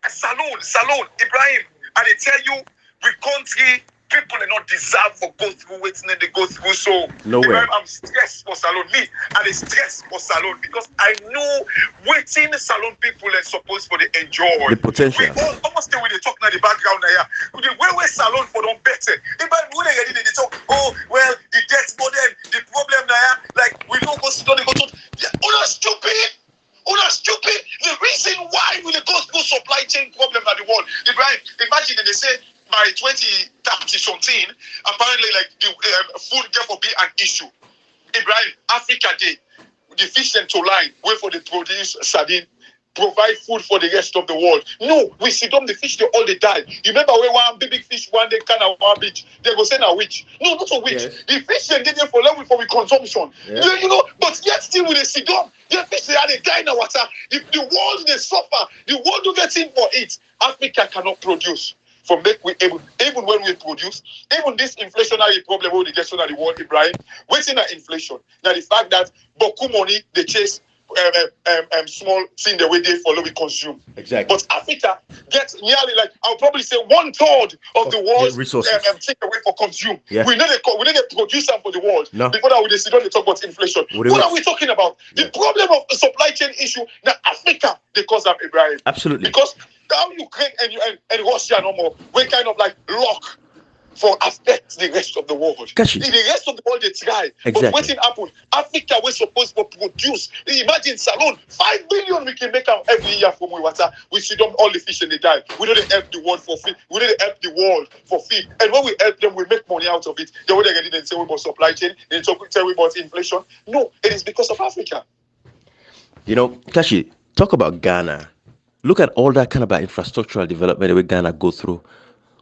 Salon, Ibrahim, and they tell you we country people are not deserve for go through waiting and they go through. So nowhere. I'm stressed for Salon. Me, and it's stressed for Salon because I know waiting Salon people are supposed for the enjoy. The potential. We all almost stay with the talk now the background now. The way Salon for them better. Even when they talk, oh well, the debt burden, the problem now, like we don't go sit down and go to stupid. Stupid. The reason why we go through supply chain problem at the world. Ibrahim, imagine they say by 2030 something, apparently like the food therefore be an issue. Ibrahim, Africa Day, the fish and to line, wait for the produce sardine, provide food for the rest of the world. No, we sit down the fish, they all they die. You remember when one big fish one day can of one beach, they go send a witch. No, not a witch. Yes. The fish they did for level for consumption. Yes. You know, but yet still when they sit down, the fish they are they die in the water. The world they suffer. The world do get in for it. Africa cannot produce. For make we able, even when we produce, even this inflationary problem where we get on the world, Ibrahim, waiting at inflation. Now the fact that Boku money they chase small thing the way they follow we consume. Exactly. But Africa gets nearly like I'll probably say 1/3 of the world's resources take away for consume. Yeah. We need a producer for the world. No. Before that we sit down and talk about inflation. What are we talking about? Yeah. The problem of the supply chain issue now Africa they cause of Ibrahim. Absolutely. Because now Ukraine and Russia no more, we kind of like lock for affect the rest of the world. Kashi. The rest of the world they try. Exactly. But what's happen? Africa we're supposed to produce. Imagine Salon, 5 billion we can make out every year from water. We see them all the fish and they die. We don't help the world for feed. We don't help the world for feed. And when we help them, we make money out of it. Then when they get in and say we about supply chain, and tell we about inflation. No, it is because of Africa. You know, Kashi, talk about Ghana. Look at all that kind of infrastructural development that we Ghana go through.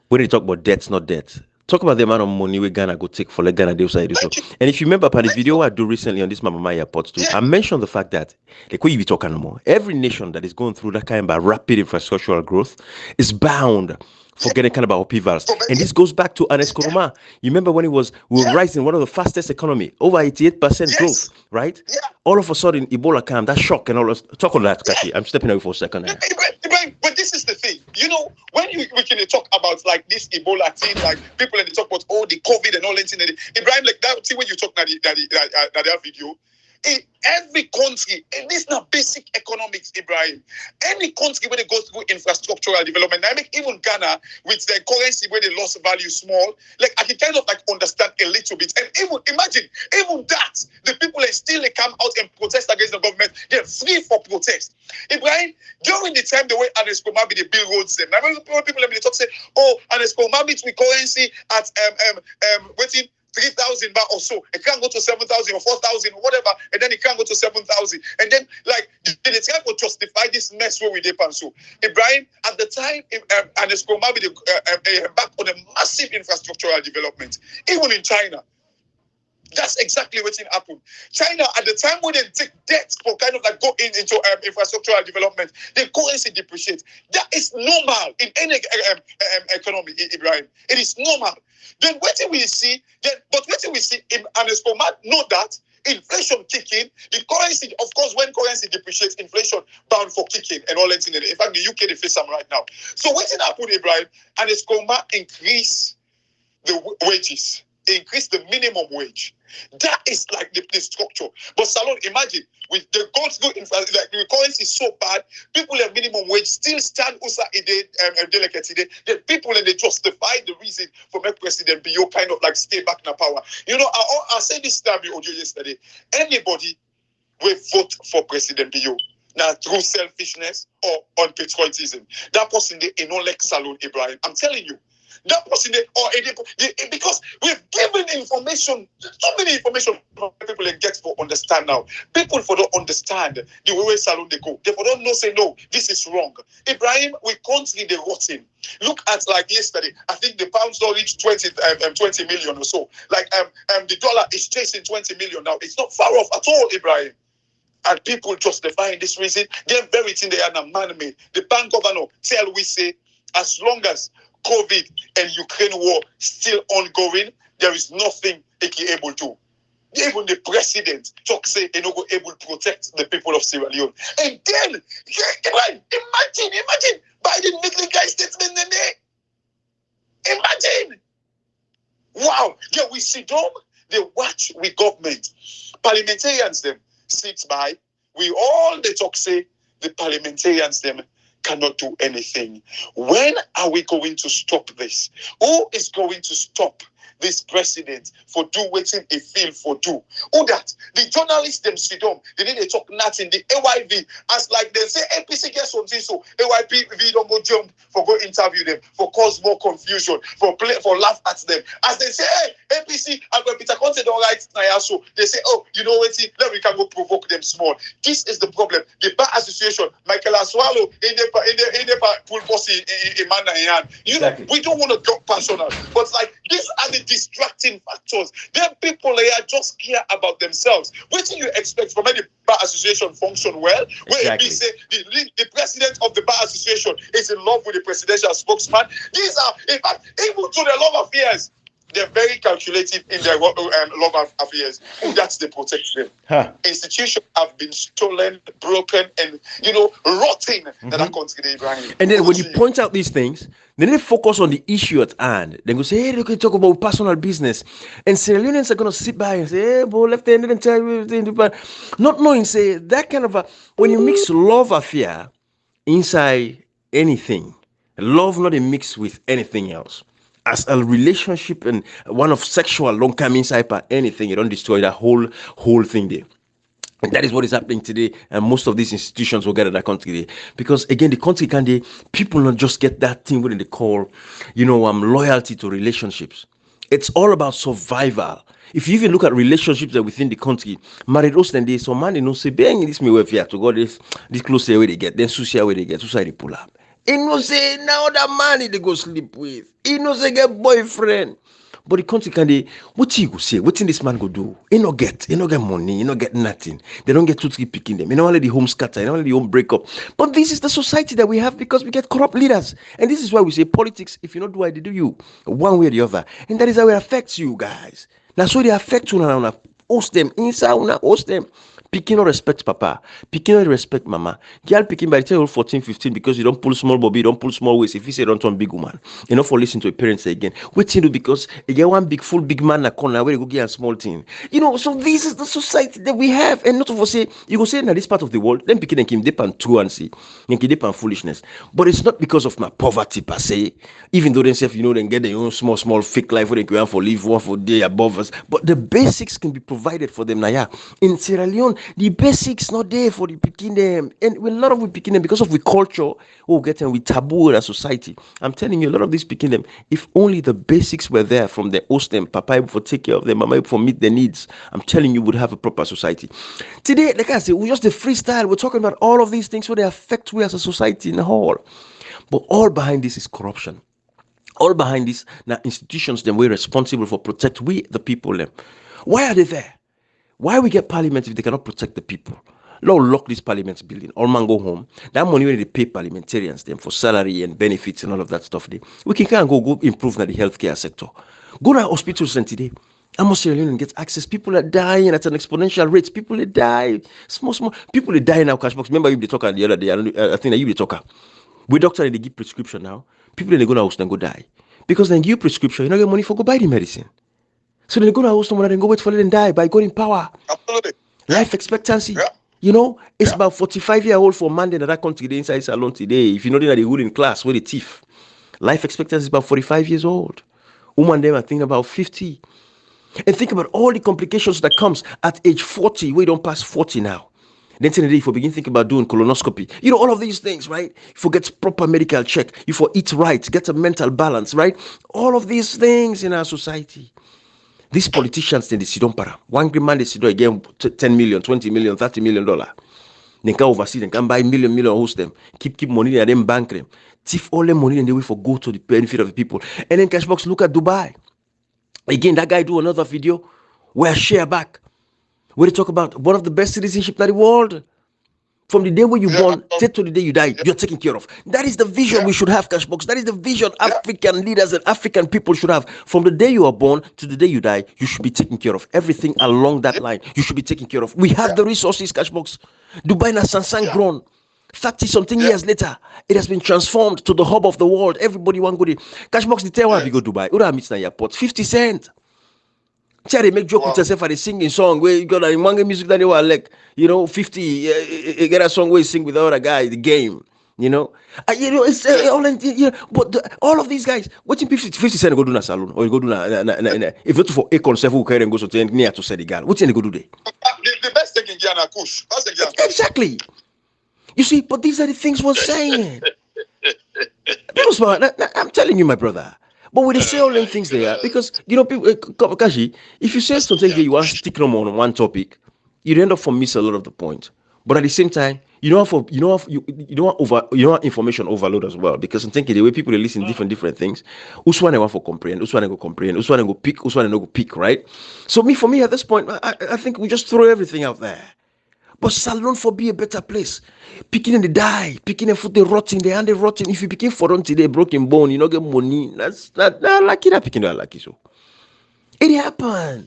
When you talk about debts, not debt. Talk about the amount of money we Ghana go take for like Ghana do side. So. And if you remember the video I do recently on this Mama Maya pods too, I mentioned the fact that like when you be talking no more, every nation that is going through that kind of rapid infrastructural growth is bound for getting kind of upheavals. And this goes back to Ernest Koroma. You remember when we were rising, one of the fastest economy, over 88% growth, right? Yeah. All of a sudden, Ebola came, that shock and all this. Talk on that, Kashi. I'm stepping away for a second. But this is the thing. You know, when we can talk about like this Ebola thing, like people and they talk about all the COVID and all that thing. Ibrahim, like that thing when you talk that video. In every country, and this is not basic economics, Ibrahim. Any country where they go through infrastructural development, I make even Ghana with their currency where they lost value small, like I can kind of like understand a little bit. And even imagine, even that, the people still they come out and protest against the government. They're free for protest. Ibrahim, during the time the way Ernest Komabi they build roads them. I remember people they talk say, oh, Ernest Komabi with currency at waiting. 3,000 baht or so. It can't go to 7,000 or 4,000 or whatever, and then it can't go to 7,000. And then, like, they try to justify this mess where we did. So, Ibrahim, at the time, and it's going to be back on a massive infrastructural development, even in China. That's exactly what's happened. China, at the time when they take debt for kind of like go into infrastructural development, the currency depreciates. That is normal in any economy, Ibrahim. It is normal. Then what do we see? But what do we see? And it's know that inflation kicking, the currency, of course, when currency depreciates, inflation bound for kicking and all that. In fact, the UK they face some right now. So what's happened, Ibrahim? And it's increase the wages. Increase the minimum wage. That is like the structure. But Salon, imagine with the gold like the currency is so bad, people have minimum wage still stand usa delicate today. The people and they justify the reason for make President Bio kind of like stay back in power. You know, I said this time in audio yesterday. Anybody will vote for President Bio. Now through selfishness or on patriotism. That person they in no like Salon Ibrahim. I'm telling you. That person, because we've given information, so many information people get for understand now. People for don't understand the way Salon they go. They for don't know say no, this is wrong. Ibrahim, we constantly they rotting. Look at like yesterday. I think the pound store reached 20 million or so. Like the dollar is chasing 20 million now. It's not far off at all, Ibrahim. And people justifying this reason, they're very thing they are not man-made. The bank governor tell we say as long as COVID and Ukraine war still ongoing, there is nothing they can able to. Even the president talk say they not go able to protect the people of Sierra Leone. And then, imagine Biden make the guy statement in there. Imagine. Wow. Yeah, we sit down, they watch with government. Parliamentarians them sit by. We all they talk say the parliamentarians them cannot do anything. When are we going to stop this? Who is going to stop this president for do waiting a feel for do? Who that? The journalists them sit down, they need to talk nothing. The AYV, as like they say APC gets something, so AYV don't go jump for go interview them, for cause more confusion, for laugh at them. As they say, hey, APC, I'm going Peter Conte don't right now, so they say, oh, you know what, then we can go provoke them small. This is the problem. The bar association, Michael Aswalo, in the pool boss in man, you know, we don't want to talk personal, but like these are the distracting factors. Then people they are just care about themselves. What do you expect from any bar association function well? Where we say the president of the bar association is in love with the presidential spokesman. These are, in fact, even to the love affairs, they're very calculative in their love affairs. That's the protection. Institutions have been stolen, broken, and rotting that country, Ibrahim. And then when you point out these things, then they focus on the issue at hand. Then go say, hey, they can talk about personal business. And Sierra Leoneans are gonna sit by and say, hey, boy, left hand and tell you everything. Not knowing, say that kind of when you mix love affair inside anything, love not a mix with anything else. As a relationship and one of sexual long time inside by anything, you don't destroy that whole thing there. And that is what is happening today, and most of these institutions will get in that country today. Because again, the country people not just get that thing what they call, loyalty to relationships. It's all about survival. If you even look at relationships that within the country, married us then some man say, bang this me where to go this close where they get, then sushi where they get, suicide they pull up. He no say now that man they go sleep with. He no say get boyfriend. But the country what you go say? What in this man go do? He no get money, he no get nothing. They don't get to keep picking them. You know, only the home scatter, you know, only the home break up. But this is the society that we have because we get corrupt leaders. And this is why we say politics, if you not do it, they do you. One way or the other. And that is how it affects you guys. That's how they affect you now. Host them, inside una host them. Picking no respect papa, picking no respect mama. Girl picking by the time you're 14, 15 because you don't pull small bobby, you don't pull small waist. If you say don't turn big woman, you know for listen to your parents again. What you do because you get one full big man na corner where you go get a small thing. So this is the society that we have. And not to say you go say in this part of the world, then picking and kim dip and two and see, and dip and foolishness. But it's not because of my poverty per se. Even though themselves, then get their own small fake life where they go for live one for day above us. But the basics can be provided for them now. Yeah. In Sierra Leone, the basics not there for the picking them, and a lot of we picking them because of the culture get them with taboo in our society. I'm telling you, a lot of these picking them, if only the basics were there from the host them, papa able for take care of them, mama able for meet their needs, I'm telling you, would have a proper society. Today, like I said, we're just the freestyle. We're talking about all of these things where they affect we as a society in the whole. But all behind this is corruption. All behind this now institutions them we're responsible for protect we the people them. Why are they there? Why we get parliament if they cannot protect the people? Lord, lock this parliament building. All man go home. That money when they pay parliamentarians them for salary and benefits and all of that stuff. We can go improve the healthcare sector. Go to hospitals and today. Almost Sierra Leone get access. People are dying at an exponential rate. People they die. Small. People they die now. Cash box. Remember you the talker the other day. I think that you the talker. We doctor they give prescription now. People they go to house and go die because then give prescription. You don't get money for go buy the medicine. So they go to house someone and go wait for them die by going in power. Absolutely. Life expectancy. Yeah. It's about 45-year-old for a man in that country the inside salon today. If you know they're the ruling class, where the thief. Life expectancy is about 45 years old. Woman them are thinking about 50. And think about all the complications that comes at age 40. We don't pass 40 now. Then today, if we begin thinking about doing colonoscopy, all of these things, right? If we get proper medical check, if we eat right, get a mental balance, right? All of these things in our society. These politicians, they sit on para. One green man, they sit again 10 million, 20 million, $30 million. They can oversee, they can buy million host them, keep money and then bank them. Thief all the money and they will for go to the benefit of the people. And then Cashbox, look at Dubai. Again, that guy do another video where I share back. Where they talk about one of the best citizenship in the world. From the day when you born, till to the day you die, you're taken care of. That is the vision we should have, Cashbox. That is the vision African leaders and African people should have. From the day you are born to the day you die, you should be taken care of. Everything along that line, you should be taken care of. We have the resources, Cashbox. Dubai na Sansang grown. 30-something years later, it has been transformed to the hub of the world. Everybody want to go there. Cashbox, the tell one go Dubai. Who that meets na airport? 50 cents. They make joke with themselves and they sing a song where you got a manga music that they were like, 50. You get a song where you sing with the other guy, the game. It's but all of these guys, watching 50 cents go do na salon or go do na if not for Akon Sefu who carry and go to near to Senegal. What they go do there? The best thing in Ghana, Kush. Exactly. You see, but these are the things we're saying. I'm telling you, my brother. But with the same things there, because people, Kashi, if you say something here, you are sticking on one topic, you end up for miss a lot of the point. But at the same time, you don't want information overload as well, because I'm thinking the way people listen different things. Which one I want for comprehend? Which one I go comprehend? Which one I go pick? Which one I no go pick? Right? So for me at this point, I think we just throw everything out there. But Salon for be a better place. Picking in the die, picking in food, they rotting, they hand they rotting. If you picking for them today, broken bone, you don't get money. That's not lucky. That picking that lucky. So it happened.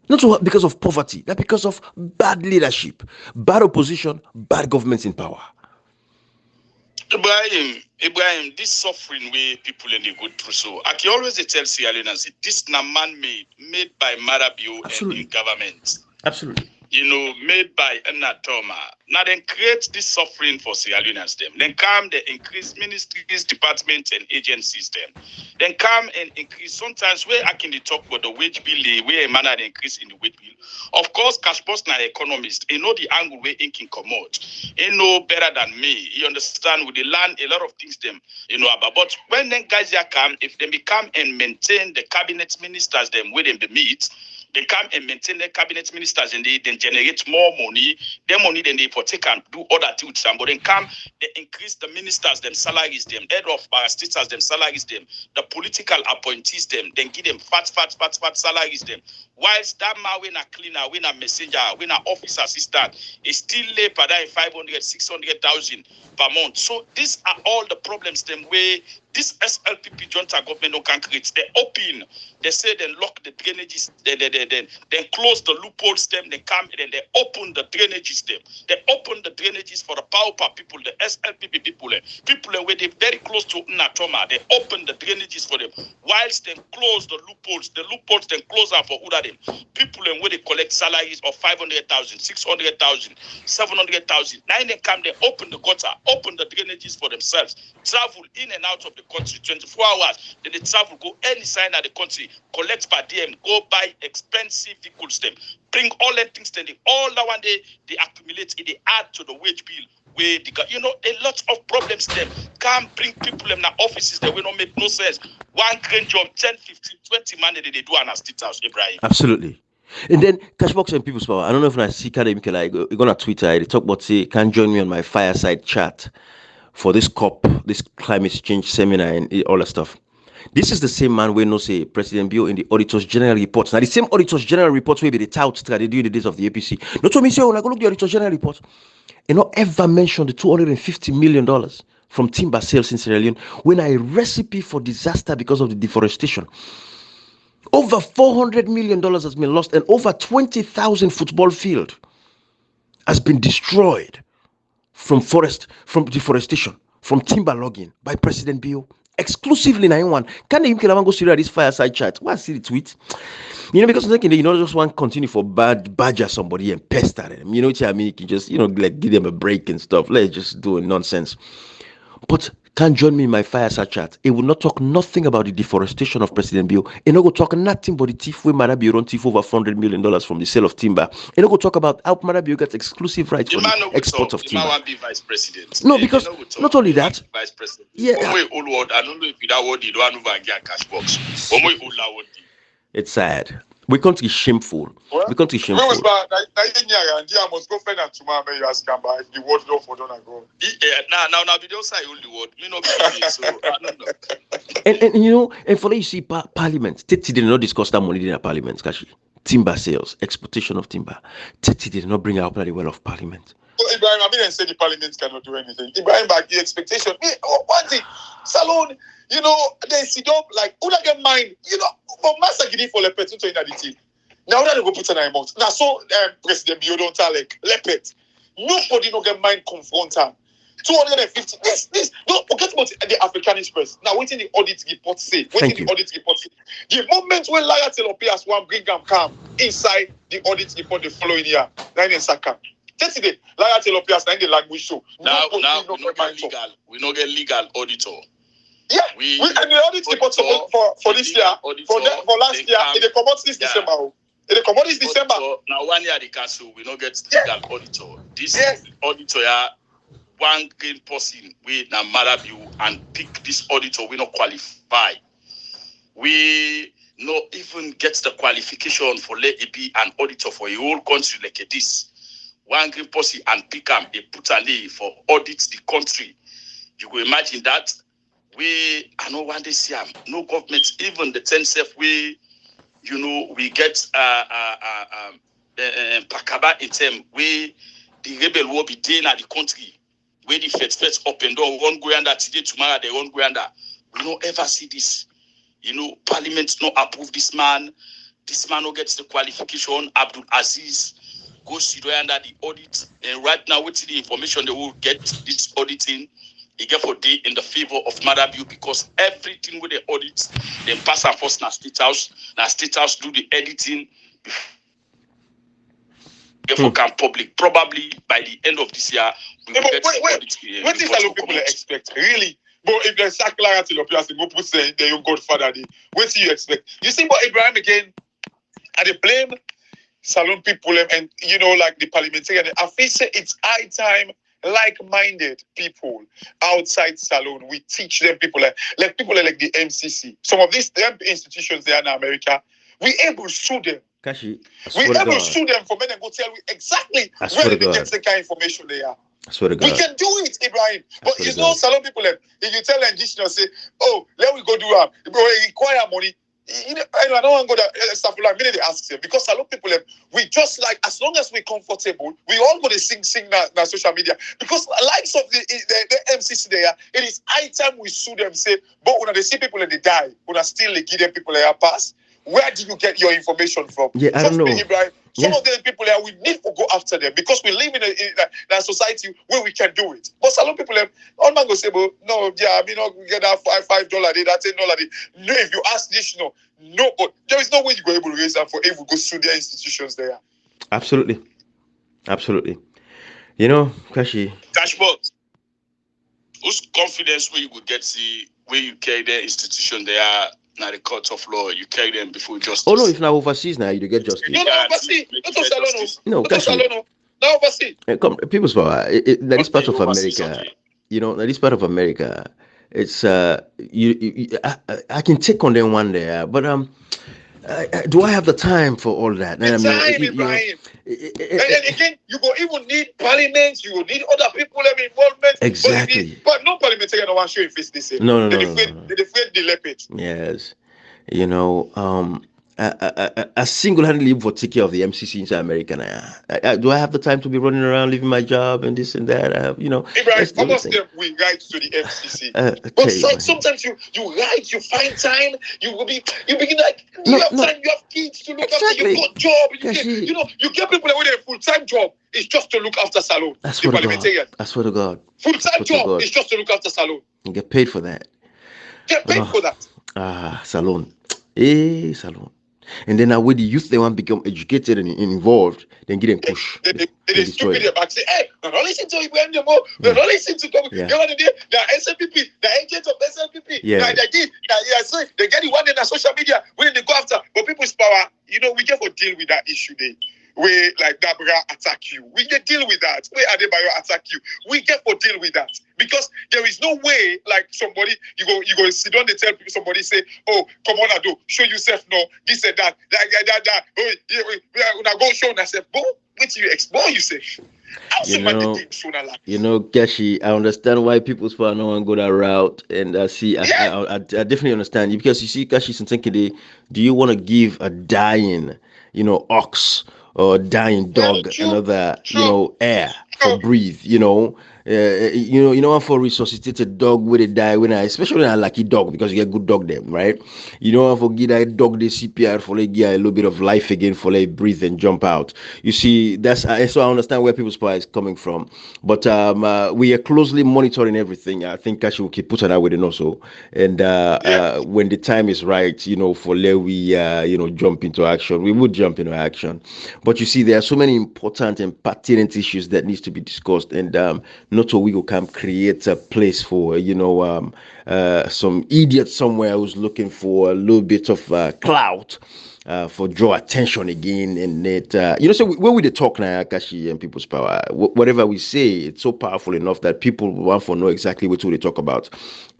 Not because of poverty, not because of bad leadership, bad opposition, bad governments in power. Ibrahim, this suffering way people and they go through. So I can always tell Sierra Leoneans, this na man-made, made by Marabio and the government. Absolutely. Made by Anatoma. Now then create this suffering for Sierra Leoneans them. Then come they increase ministries, departments, and agencies them. Then come and increase. Sometimes where I can talk about the wage bill, where a manner increase in the wage bill. Of course, Cashbox na economist. He know the angle where he can come out. He know better than me. He understand with the land a lot of things them, about. But when then guys here come, if they become and maintain the cabinet ministers them where them meet, they come and maintain their cabinet ministers and they then generate more money. Their money then they take and do other things. But then come, they increase the ministers, them salaries, them head of parastatals, them salaries, them the political appointees, them then give them fat salaries, them. Whilst that man when a cleaner, when a messenger, when an office assistant is still lay per day 500, 600,000 per month. So these are all the problems them where this SLPP junta government can create. They open, they say they lock the drainages, then close the loopholes them, they come and they open the drainages them. They open the drainages for the power people, the SLPP people where they very close to Natoma, they open the drainages for them. Whilst they close the loopholes then close out for Uda them. People where they collect salaries of 500,000, 600,000, 700,000. Now they come, they open the gutter, open the drainages for themselves, travel in and out of the country 24 hours. Then they travel, go any side of the country, collect per diem, go buy expensive vehicles, them bring all that things, then all that one day they accumulate, they add to the wage bill. Where they got, a lot of problems them. Can't bring people in the offices that will not make no sense. One crane job, 10, 15, 20 money they do on a state house, Ibrahim. Absolutely. And then Cashbox and People's Power. I don't know if I see Kademika, like you're gonna Twitter, they talk about say can join me on my fireside chat for this COP, this climate change seminar and all that stuff. This is the same man we know say President Bio in the Auditors General reports. Now the same Auditors General reports will be the tout that they do in the days of the APC. Not to me say, oh, like go look the Auditors General report. And not ever mention the $250 million from timber sales in Sierra Leone when a recipe for disaster because of the deforestation. Over $400 million has been lost and over 20,000 football field has been destroyed from deforestation, from timber logging by President Bio. Exclusively 91. Can you go see this fireside chat? Why see the tweet? Because I'm thinking, just want to continue for badger somebody and pester them. What I mean? You can just, like give them a break and stuff. Let's just do nonsense. But can join me in my fireside chat. It will not talk nothing about the deforestation of President Bio. It not go talk nothing about the thief where Marabio run thief over $400 million from the sale of timber. It not go talk about how Marabio gets exclusive rights for the export of timber. Man be vice president. No, because not only that. Vice president. Yeah. I don't know if that word you don't have a cash box. It's sad. We can't be shameful. We can't be shameful. I must go find out tomorrow. You ask him about the word law for don't go. Now, we don't say only word. Me not be so I don't know. And for you see, Parliament, Teti did not discuss that money in the Parliament, Kashi. Timber sales, exportation of timber. Teti did not bring out the well of Parliament. So Ibrahim, I mean, say the Parliament cannot do anything. Ibrahim, back the expectation. One thing, Salon. They sit up like who get mind, but master gidi for lepet into in the team. Now that they go put an eye mouth. Now so President Bio don't tell like lepet. Nobody no get mind confront her. 250. This don't forget about the Africanist press. Now waiting the audit report say. Waiting the audit report say. The moment when Lara Telopias one bring them come inside the audit report the following year, then in Saka. Just today, Lara Telopias in the language show. Now we not get legal auditor. Yeah, we and the audit report for this year, for last year, it come out this December. It come out this December. Now 1 year the council we not get legal auditor. This auditor one green person we na Marabu and pick this auditor we not qualify. We not even get the qualification for let it be an auditor for a whole country like this. One green person and pick them a put a for audit the country. You go imagine that. We I know one day see no government, even the 10 self we we get Pakaba in term we the rebel will be there at the country where the feds up and down one go under today tomorrow they won't go under. We don't ever see this. Parliament no approve this man no gets the qualification. Abdul Aziz goes to under the audit, and right now with the information they will get this auditing. Again for day in the favor of Marabu because everything with the audits, then pass and forth na state house. Now state house do the editing. Therefore, can public probably by the end of this year. We will get what is a lot of people expect really? But if there's a Clara Telopias, they go put saying they your godfather. What do you expect? You see, but Abraham again, and they blame Salon people and like the parliamentarian. I feel say it's high time. Like-minded people outside Salon, we teach them people like people like the MCC. Some of these institutions there in America, we able to sue them. Kashi, we able to sue them for men and go tell we exactly where they get the kind of information they are. I swear to God. We can do it, Ibrahim. But Salon people, if you tell an engineer, say, oh, let me go do that. It require money. I don't want to go there. Stuff like they ask them because a lot of people we just like as long as we're comfortable, we all go to sing na social media because likes of the MCC there, it is high time we sue them. Say, but when they see people and they die, when I still give them people a pass. Where do you get your information from? Yeah, I don't know. Ibrahim, some of the people there, we need to go after them because we live in a society where we can do it. But a lot of people, all man go say, well, no, yeah, I mean, not get that $5 day, that $10 day. No, if you ask this, no, but there is no way you go able to raise that for if we go through their institutions there. Absolutely. Kashi. Dashboard. Whose confidence where you could get see where you carry their institution there? Now the court of law, you carry them before justice. Oh no, if not overseas now, you get justice. No, overseas. No, overseas. People's power. That is part of America. That is part of America. It's I can take on them one day, but do I have the time for all that? And again, you go even need parliament. You will need other people involvement. Exactly. But no parliamentarian want to show your face. They say no. They're afraid they left it. Yes, I single-handedly for take care of the MCC in America now. Do I have the time to be running around, leaving my job and this and that? Ibrahim, almost we write to the MCC. But sometimes you write, you find time, you begin like you have time, you have kids to look after, you got job, you get people with a full-time job. It's just to look after Salon. I swear to God. Full-time job is just to look after Salon. You get paid for that. Get paid for that. Salon. Salon. And then with the youth, they want to become educated and involved, then get them push. They stupid back say, hey, don't listen to Ibrahim Demo, don't listen to them. The SLPP, the agents of SLPP, they get the one in the social media when they go after. But people's power, we get to deal with that issue there. Where like Dabra attack you, we get deal with that. Where Adebayo attack you, we get to deal with that because there is no way like somebody you go sit down and tell people somebody say, oh come on Ado, show yourself no this and that. Oh now go show yourself. Go wait till you explore yourself. Kashi, I understand why people's power no one go that route, and I definitely understand you because you see Kashi Santenkede, do you want to give a dying, ox or dying dog another, air for breathe, you know, for resuscitated dog where they die when especially when a lucky dog because you get good dog them, right? You know, for give that dog the CPR for like get a little bit of life again for like breathe and jump out. You see, that's so I understand where people's power is coming from, but we are closely monitoring everything. I think Kashi will keep putting that with it also, and when the time is right, you know, for let we you know jump into action, we would jump into action. But you see, there are so many important and pertinent issues that needs to be discussed, and not so we will come create a place for you know some idiot somewhere who's looking for a little bit of clout for draw attention again and it you know so when we dey talk now Akashi and people's power whatever we say it's so powerful enough that people want to know exactly what we talk about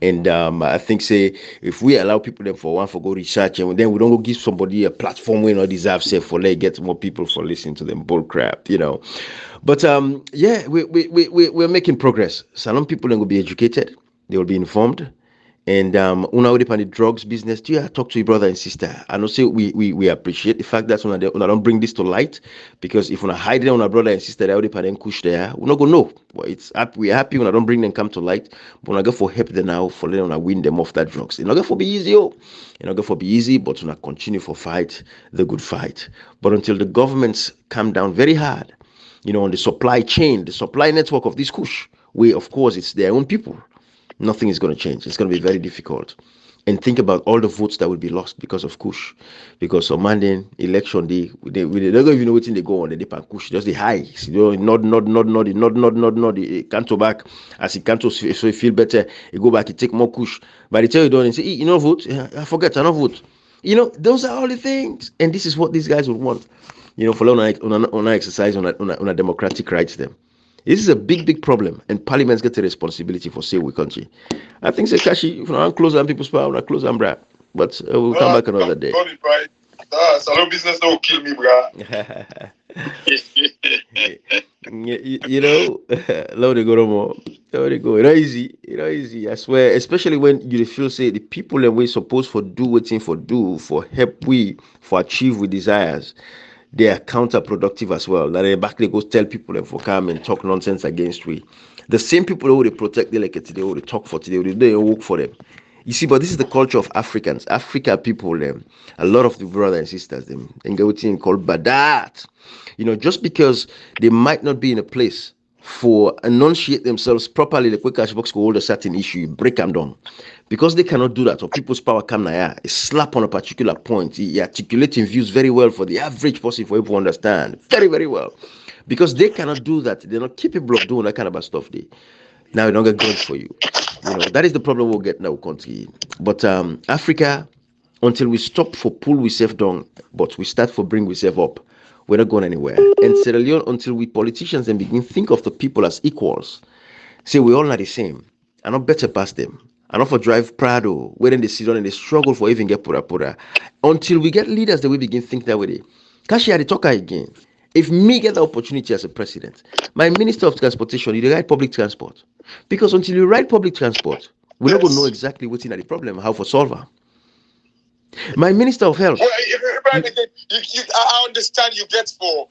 and I think say if we allow people them for one for go research and then we don't go give somebody a platform we not deserve say for like get more people for listening to them bull crap you know but yeah we're making progress salon people then will be educated they will be informed and una already on the drugs business too. Yeah, talk to your brother and sister. I know say we appreciate the fact that una don't bring this to light because if una hide it on our brother and sister, they already pan kush there. We not go know. Well, we're happy when I don't bring them come to light. But when I go for help them now for letting una win them off that drugs. It's not go for be easy, oh. It's not go for be easy, but una continue for fight the good fight. But until the governments come down very hard, you know, on the supply chain, the supply network of this kush, where of course it's their own people nothing is going to change. It's going to be very difficult. And think about all the votes that will be lost because of Kush. Because on Monday, election day, they don't even know what they go on. They dip and Kush, just the high. You know, nod. It can't go back. As it can't so he feel better, he go back, he take more Kush. But they tell you don't and say, hey, you know, vote. I forget, I don't vote. You know, those are all the things. And this is what these guys would want. You know, for on exercise on a democratic rights them. This is a big problem, and parliaments get a responsibility for save we country. I think say Kashi, if not close on people's power, not close on bra. But we'll come back another day. Salon business don't kill me, bra. you know, low they go more. Low they go. It easy. I swear, especially when you feel say the people that we supposed for do waiting for do for help we for achieve we desires. They are counterproductive as well. That they back they go tell people and for come and talk nonsense against we. The same people who they protect they like today, who they talk for today, they work for them. You see, but this is the culture of Africans. Africa people, a lot of the brothers and sisters, them, and go thing called badat. You know, just because they might not be in a place for enunciate themselves properly, the quick cash box will hold a certain issue, you break them down. Because they cannot do that, or people's power come now, a slap on a particular point, he articulating views very well for the average person for people to understand. Very, very well. Because they cannot do that. They're not capable of doing that kind of stuff. Now, they don't get guns for you. You know, that is the problem we'll get now, country. But Africa, until we stop for pull we self down, but we start for bring we self up, we're not going anywhere. And Sierra Leone, until we politicians then begin think of the people as equals, say we're all not the same, and not better past them. And not for drive Prado, where they sit down and they struggle for even get pura. Until we get leaders that we begin think that way. Kashi had the talker again. If me get the opportunity as a president, my minister of transportation, you ride public transport. Because until you ride public transport, we're not going to know exactly what's in the problem, how for solve her. My minister of health. Well, I understand you get for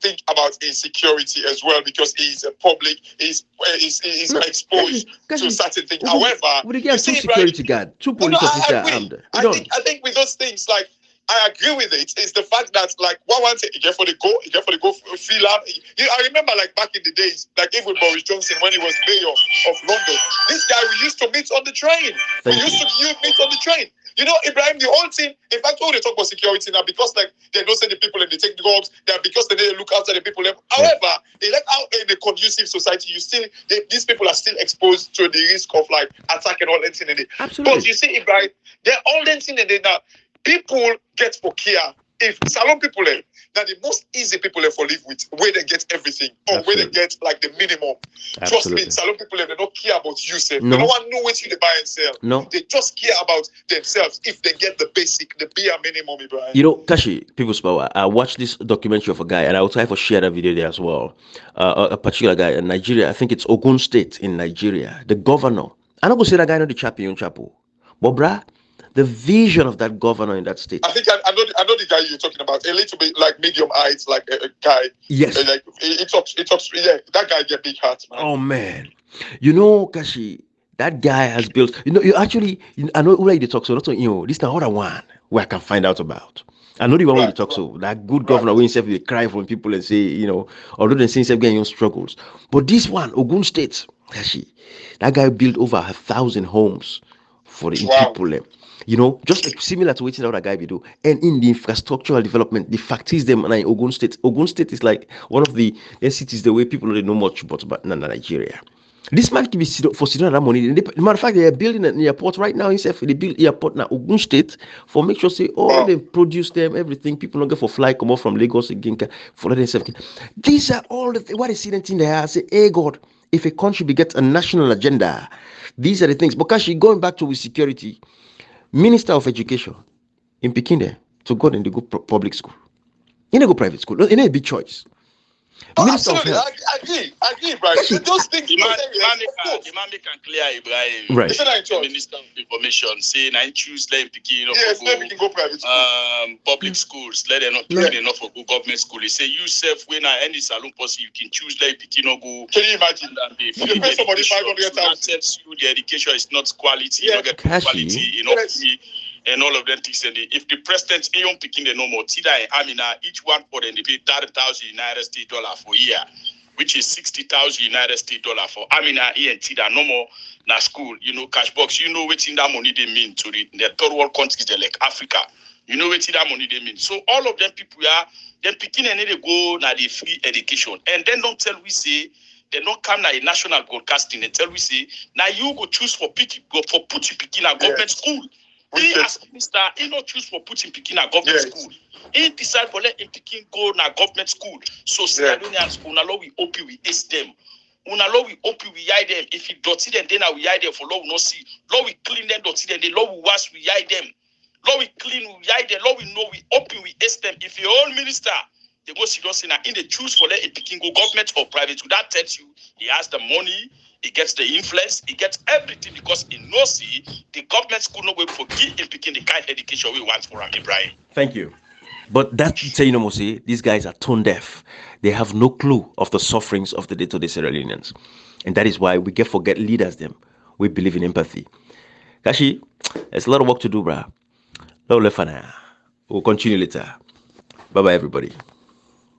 think about insecurity as well because he's a public, he's exposed to certain things. However, we get two security guard, two police officers armed. I think with those things, like I agree with it. It's the fact that like one thing you get for the go feel up. I remember like back in the days, like even Boris Johnson when he was mayor of London. This guy we used to meet on the train. We used to meet on the train. You know, Ibrahim, the whole thing, in fact, when they talk about security now, because like they don't send the people and they take the dogs, that because they look after the people. However, they let out in a conducive society, these people are still exposed to the risk of like attack and all that thing. Absolutely. But you see, Ibrahim, they're all that thing now. People get for care. If Salon people now the most easy people for live with, where they get everything or where they get like the minimum. Trust me, Salon people they don't care about you, sir. No. They don't want to know what you buy and sell. No, they just care about themselves. If they get the basic, the bare minimum, Ibrahim. You know, Kashi, people's power. I watched this documentary of a guy, and I will try to share that video there as well. A particular guy in Nigeria. I think it's Ogun State in Nigeria. The governor. I'm not gonna say that guy not the champion chapo, but bruh, the vision of that governor in that state. I think I know the guy you're talking about. A little bit like medium height, like a guy. Yes. Like it talks. Yeah, that guy get big heart, man. Oh man, Kashi, that guy has built. I know where they talk. So not this is other one where I can find out about. I know the one where they talk. So that good governor when himself they cry from people and say, although they say himself getting struggles, but this one Ogun State, Kashi, that guy built over 1,000 homes for the people. Just like similar to what the other guy we do. And in the infrastructural development, the fact is them in Ogun State. Ogun State is like one of the cities the way people don't know much about Nigeria. This man can be for sitting that money. Matter of fact, they are building an airport right now. Himself, they build airport now Ogun State for make sure say they produce them everything. People don't get for fly come off from Lagos again for themselves. These are all what is sitting in there. I say, hey God, if a country begets a national agenda, these are the things. Because she going back to with security. Minister of Education in Pekin there to go in the go public school. In a go private school. In a big choice. Absolutely, I agree, Ibrahim. Those things. The man can clear Ibrahim. Right. The Minister of Information saying I choose let him can go private school. Public schools, let them not pick enough for go government school. He say you self when any salon possible you can choose let him not go. Can you imagine? You pay somebody 500,000. Tells you the education is not quality, you don't get quality, and all of them things. And if the president ain't picking the no more, each one for them they pay $30,000 United States dollar for a year, which is $60,000 United States dollar for Amina and no more na school. Cash box. What in that money they mean to the third world countries like Africa. What in that money they mean. So all of them people them picking and they go na the free education, and then don't tell we say. They don't come na a national broadcasting and tell we say now you go choose for put you picking a government school. He as minister, he not choose for putting Pekin a government school. He decide for let him Pekin go na government school. So Sierra Leoneans, unalo we OP we ace them. Unalo we OP we hide them. If he dirty them, then we hide them for law we not see. Law we clean them, dirty them, the law we wash, we hide them. Law we clean, we hide them. Law we know, we OP we ace them. If your own minister, they go see us in the choose for let him Pekin go government or private. So that tells you he has the money. He gets the influence, he gets everything because he knows the government school no way for give him picking the kind of education we want for him, Ibrahim. Thank you. But that say Mose, these guys are tone deaf. They have no clue of the sufferings of the day-to-day Sierra Leoneans. And that is why we forget leaders them. We believe in empathy. Kashi, there's a lot of work to do, brah. We'll continue later. Bye-bye, everybody.